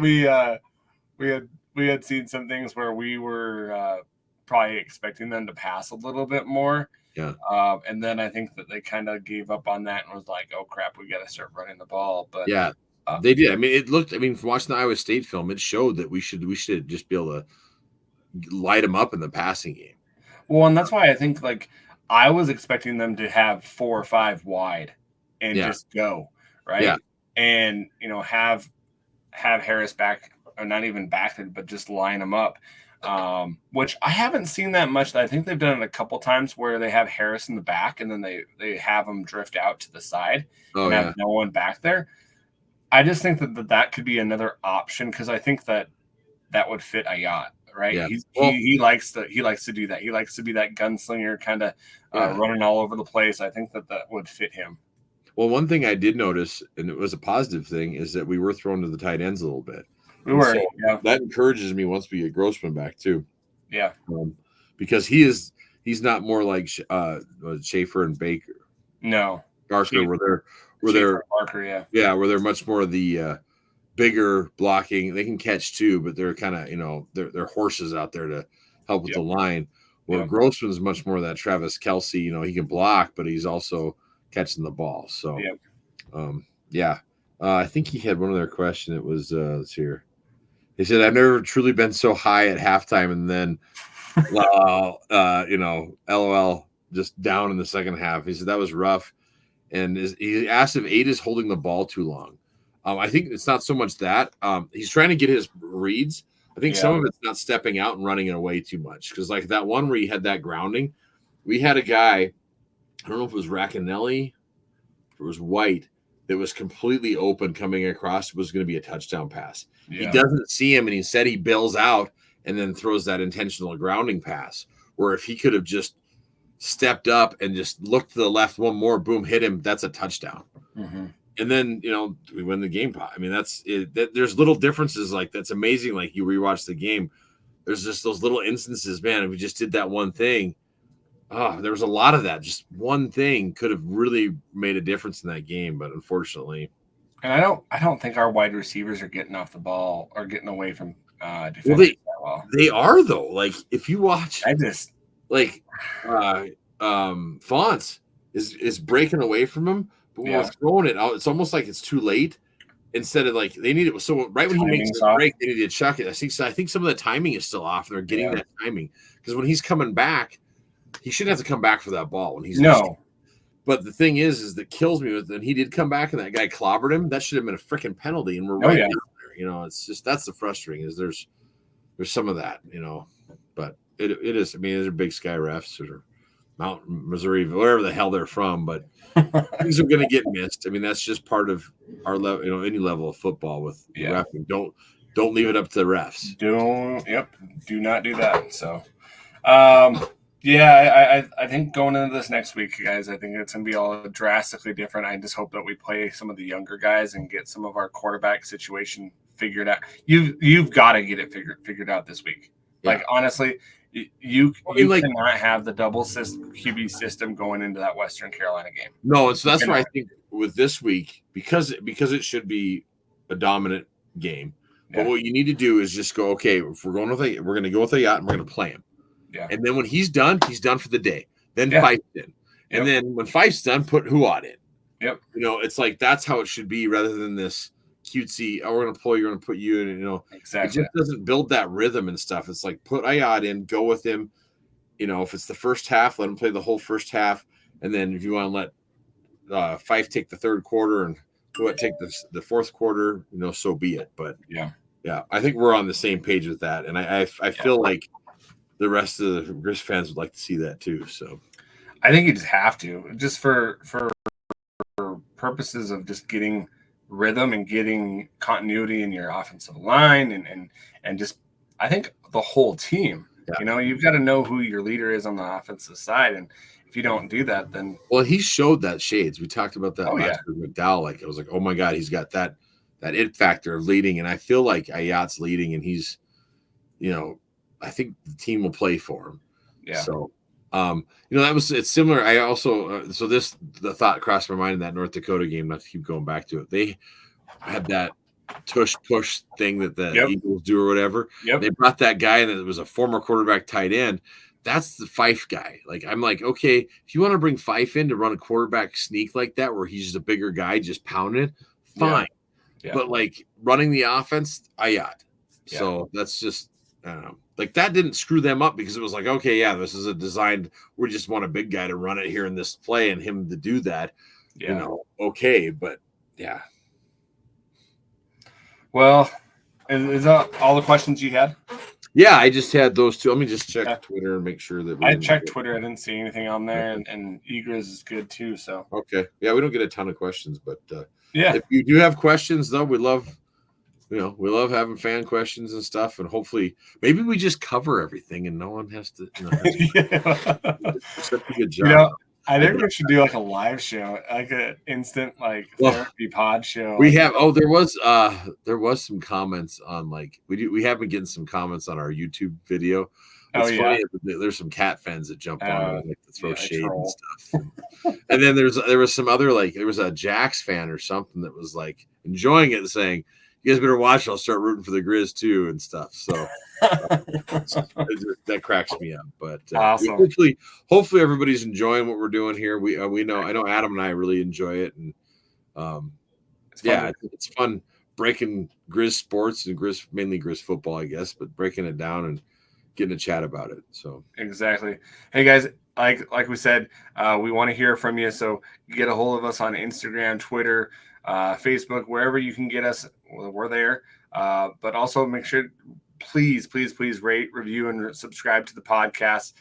we had seen some things where we were probably expecting them to pass a little bit more. Yeah. And then I think that they kind of gave up on that and was like, "Oh crap, we got to start running the ball." But they did. I mean, it looked. I mean, from watching the Iowa State film, it showed that we should just be able to light them up in the passing game. Well, and that's why I think like I was expecting them to have 4 or 5 wide and just go right. Yeah. And have Harris back, or not even back, but just line them up. Which I haven't seen that much. I think they've done it a couple times where they have Harris in the back and then they have him drift out to the side and have no one back there. I just think that could be another option because I think that would fit Ayat, right? Yeah. He likes to do that. He likes to be that gunslinger kind of running all over the place. I think that would fit him. Well, one thing I did notice, and it was a positive thing, is that we were thrown to the tight ends a little bit. We were, That encourages me once we get Grossman back too. Yeah. Because he's not more like Schaefer and Baker. No. Barker, where they're Barker, where they're much more the bigger blocking. They can catch too, but they're kind of they're horses out there to help with the line. Where Grossman's much more that Travis Kelce. He can block, but he's also catching the ball. So I think he had one other question. It was let's hear. He said, "I've never truly been so high at halftime, and then, LOL, just down in the second half." He said that was rough, and he asked if 8 is holding the ball too long. I think it's not so much that he's trying to get his reads. I think some of it's not stepping out and running it away too much because like that one where he had that grounding, we had a guy. I don't know if it was Racanelli, if it was White, that was completely open coming across. It was going to be a touchdown pass. He doesn't see him, and instead he bails out and then throws that intentional grounding pass. Where if he could have just stepped up and just looked to the left one more, boom, hit him, that's a touchdown. Mm-hmm. And then, we win the game. I mean, that's it. There's little differences like that's amazing. Like you rewatch the game, there's just those little instances, man. If we just did that one thing, there was a lot of that. Just one thing could have really made a difference in that game, but unfortunately. And I don't think our wide receivers are getting off the ball or getting away from defense that well. They are though. Like if you watch, I just like Fonts is breaking away from him, but when we're throwing it out, it's almost like it's too late. Instead of like they need it. So right when he makes the break, they need to chuck it. I think some of the timing is still off. They're getting that timing because when he's coming back. He shouldn't have to come back for that ball when he's But the thing is that kills me with, and he did come back and that guy clobbered him. That should have been a freaking penalty, and we're down there. It's just that's the frustrating is there's some of that, But it is. I mean, these are Big Sky refs or Mountain Missouri, wherever the hell they're from. But things are going to get missed. I mean, that's just part of our level. Any level of football with refing. Don't leave it up to the refs. Do not do that. So. I think going into this next week, guys, I think it's going to be all drastically different. I just hope that we play some of the younger guys and get some of our quarterback situation figured out. You've got to get it figured out this week. Yeah. Like, honestly, You cannot have the double QB system going into that Western Carolina game. No, and so that's why I think with this week, because it should be a dominant game. But what you need to do is just go, okay, if we're going to go with a yacht and we're going to play him. Yeah. And then when he's done for the day. Then Fife's in. And then when Fife's done, put Huot in. Yep. It's like that's how it should be rather than this cutesy, oh, we're going to pull you, we're going to put you in, Exactly. It just doesn't build that rhythm and stuff. It's like put Ayat in, go with him. If it's the first half, let him play the whole first half. And then if you want to let Fife take the third quarter and Huot take the fourth quarter, so be it. But yeah, I think we're on the same page with that. And I feel like the rest of the Grizz fans would like to see that too. So I think you just have to, just for purposes of just getting rhythm and getting continuity in your offensive line and just, I think the whole team, you've got to know who your leader is on the offensive side. And if you don't do that, then. Well, he showed that shades. We talked about that last week with McDowell. Like, I was like, oh my God, he's got that it factor of leading. And I feel like Ayat's leading and he's, I think the team will play for him. Yeah. So, it's similar. I also, the thought crossed my mind in that North Dakota game, not to keep going back to it. They had that tush push thing that the Eagles do or whatever. Yep. They brought that guy that was a former quarterback tight end. That's the Fife guy. Like, I'm like, okay, if you want to bring Fife in to run a quarterback sneak like that, where he's just a bigger guy, just pounding it, fine. Yeah. But like running the offense, Ayat. Yeah. So that's just, I don't know. Like that didn't screw them up because it was like, okay, yeah, this is a designed. We just want a big guy to run it here in this play and him to do that. Yeah. Okay, but yeah. Well, is that all the questions you had? Yeah, I just had those two. Let me just check Twitter and make sure that I checked Twitter. I didn't see anything on there, and Grizz is good too. So okay, yeah, we don't get a ton of questions, but if you do have questions, though, we love having fan questions and stuff, and hopefully, maybe we just cover everything and no one has to. Such a good job. I think we should do like a live show, like an instant therapy pod show. We have. Oh, there was some comments on we have been getting some comments on our YouTube video. It's funny. There's some cat fans that jump on and to throw shade and stuff. And then there was some other there was a Jax fan or something that was enjoying it and saying, you guys better watch. I'll start rooting for the Grizz too and stuff. So that cracks me up. But awesome. Hopefully everybody's enjoying what we're doing here. We know. I know Adam and I really enjoy it, and it's fun breaking Grizz sports and mainly Grizz football, I guess, but breaking it down and getting a chat about it. So exactly. Hey guys, like we said, we want to hear from you. So get a hold of us on Instagram, Twitter, Facebook, wherever you can get us. We're there. But also make sure, please rate, review, and subscribe to the podcast.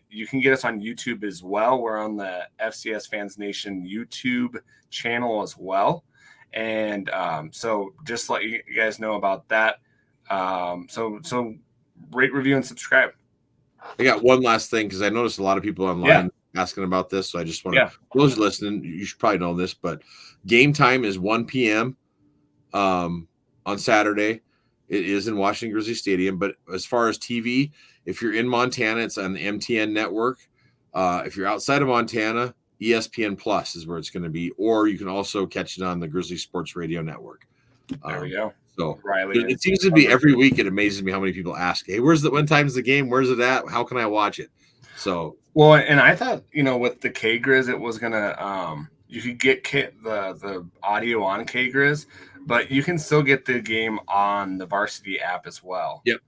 You can get us on YouTube as well. We're on the FCS Fans Nation YouTube channel as well. And so just let you guys know about that. So rate, review, and subscribe. I got one last thing because I noticed a lot of people online asking about this. So I just want to, those listening, you should probably know this, but game time is 1 p.m. On Saturday. It is in Washington Grizzly Stadium. But as far as TV, if you're in Montana, it's on the MTN network. If you're outside of Montana, ESPN Plus is where it's going to be, or you can also catch it on the Grizzly Sports Radio Network. There we go. So Riley, it seems to be every week. It amazes me how many people ask, "Hey, when time's the game? Where's it at? How can I watch it?" So well, and I thought with the K-Grizz, it was gonna you could get the audio on K-Grizz, but you can still get the game on the Varsity app as well. Yep.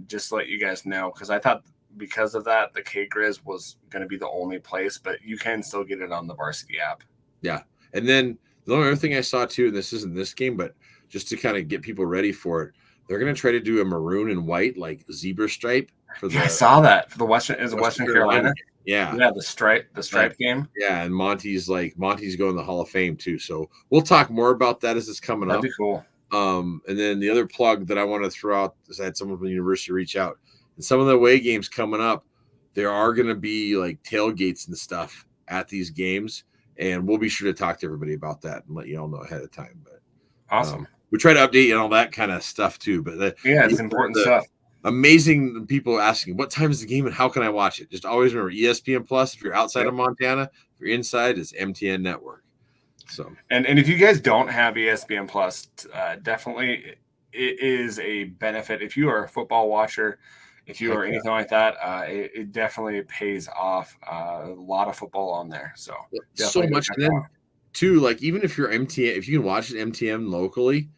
Just to let you guys know, because I thought because of that, the K-Grizz was going to be the only place, but you can still get it on the Varsity app. Yeah. And then the only other thing I saw too, and this isn't this game, but just to kind of get people ready for it, they're going to try to do a maroon and white, zebra stripe for the. I saw that for the Western Carolina. Yeah. The stripe game. Yeah. And Monty's going to the Hall of Fame too. So we'll talk more about that as it's coming up. That'd be cool. And then the other plug that I want to throw out is I had someone from the university reach out. And some of the away games coming up, there are going to be tailgates and stuff at these games. And we'll be sure to talk to everybody about that and let you all know ahead of time. But awesome. We try to update you on all that kind of stuff too. But it's important stuff. amazing people asking what time is the game and how can I watch it. Just always remember ESPN Plus. If you're outside of Montana, if you're inside, it's MTN Network. So and if you guys don't have ESPN Plus, definitely it is a benefit if you are a football watcher. If you are anything like that, it definitely pays off. A lot of football on there, so much. And then too, like even if you're MTN, if you can watch it MTN locally,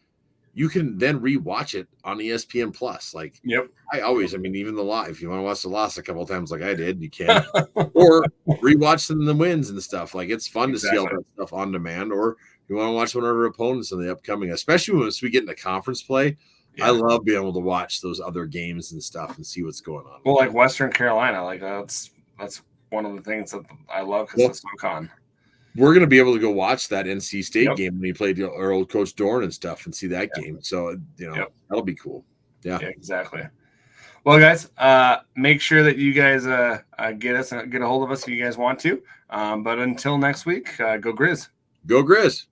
you can then rewatch it on ESPN Plus. Like, I mean, even the lot. If you want to watch the loss a couple of times, like I did, you can, or rewatch them the wins and stuff. Like it's fun to see all that stuff on demand. Or you want to watch one of our opponents in the upcoming, especially once we get into conference play. I love being able to watch those other games and stuff and see what's going on. Well, like Western Carolina, like that's one of the things that I love because it's SoCon. We're going to be able to go watch that NC State game when he played our old coach Dorn and stuff and see that game. So, that'll be cool. Yeah, exactly. Well, guys, make sure that you guys get a hold of us if you guys want to. But until next week, go Grizz. Go Grizz.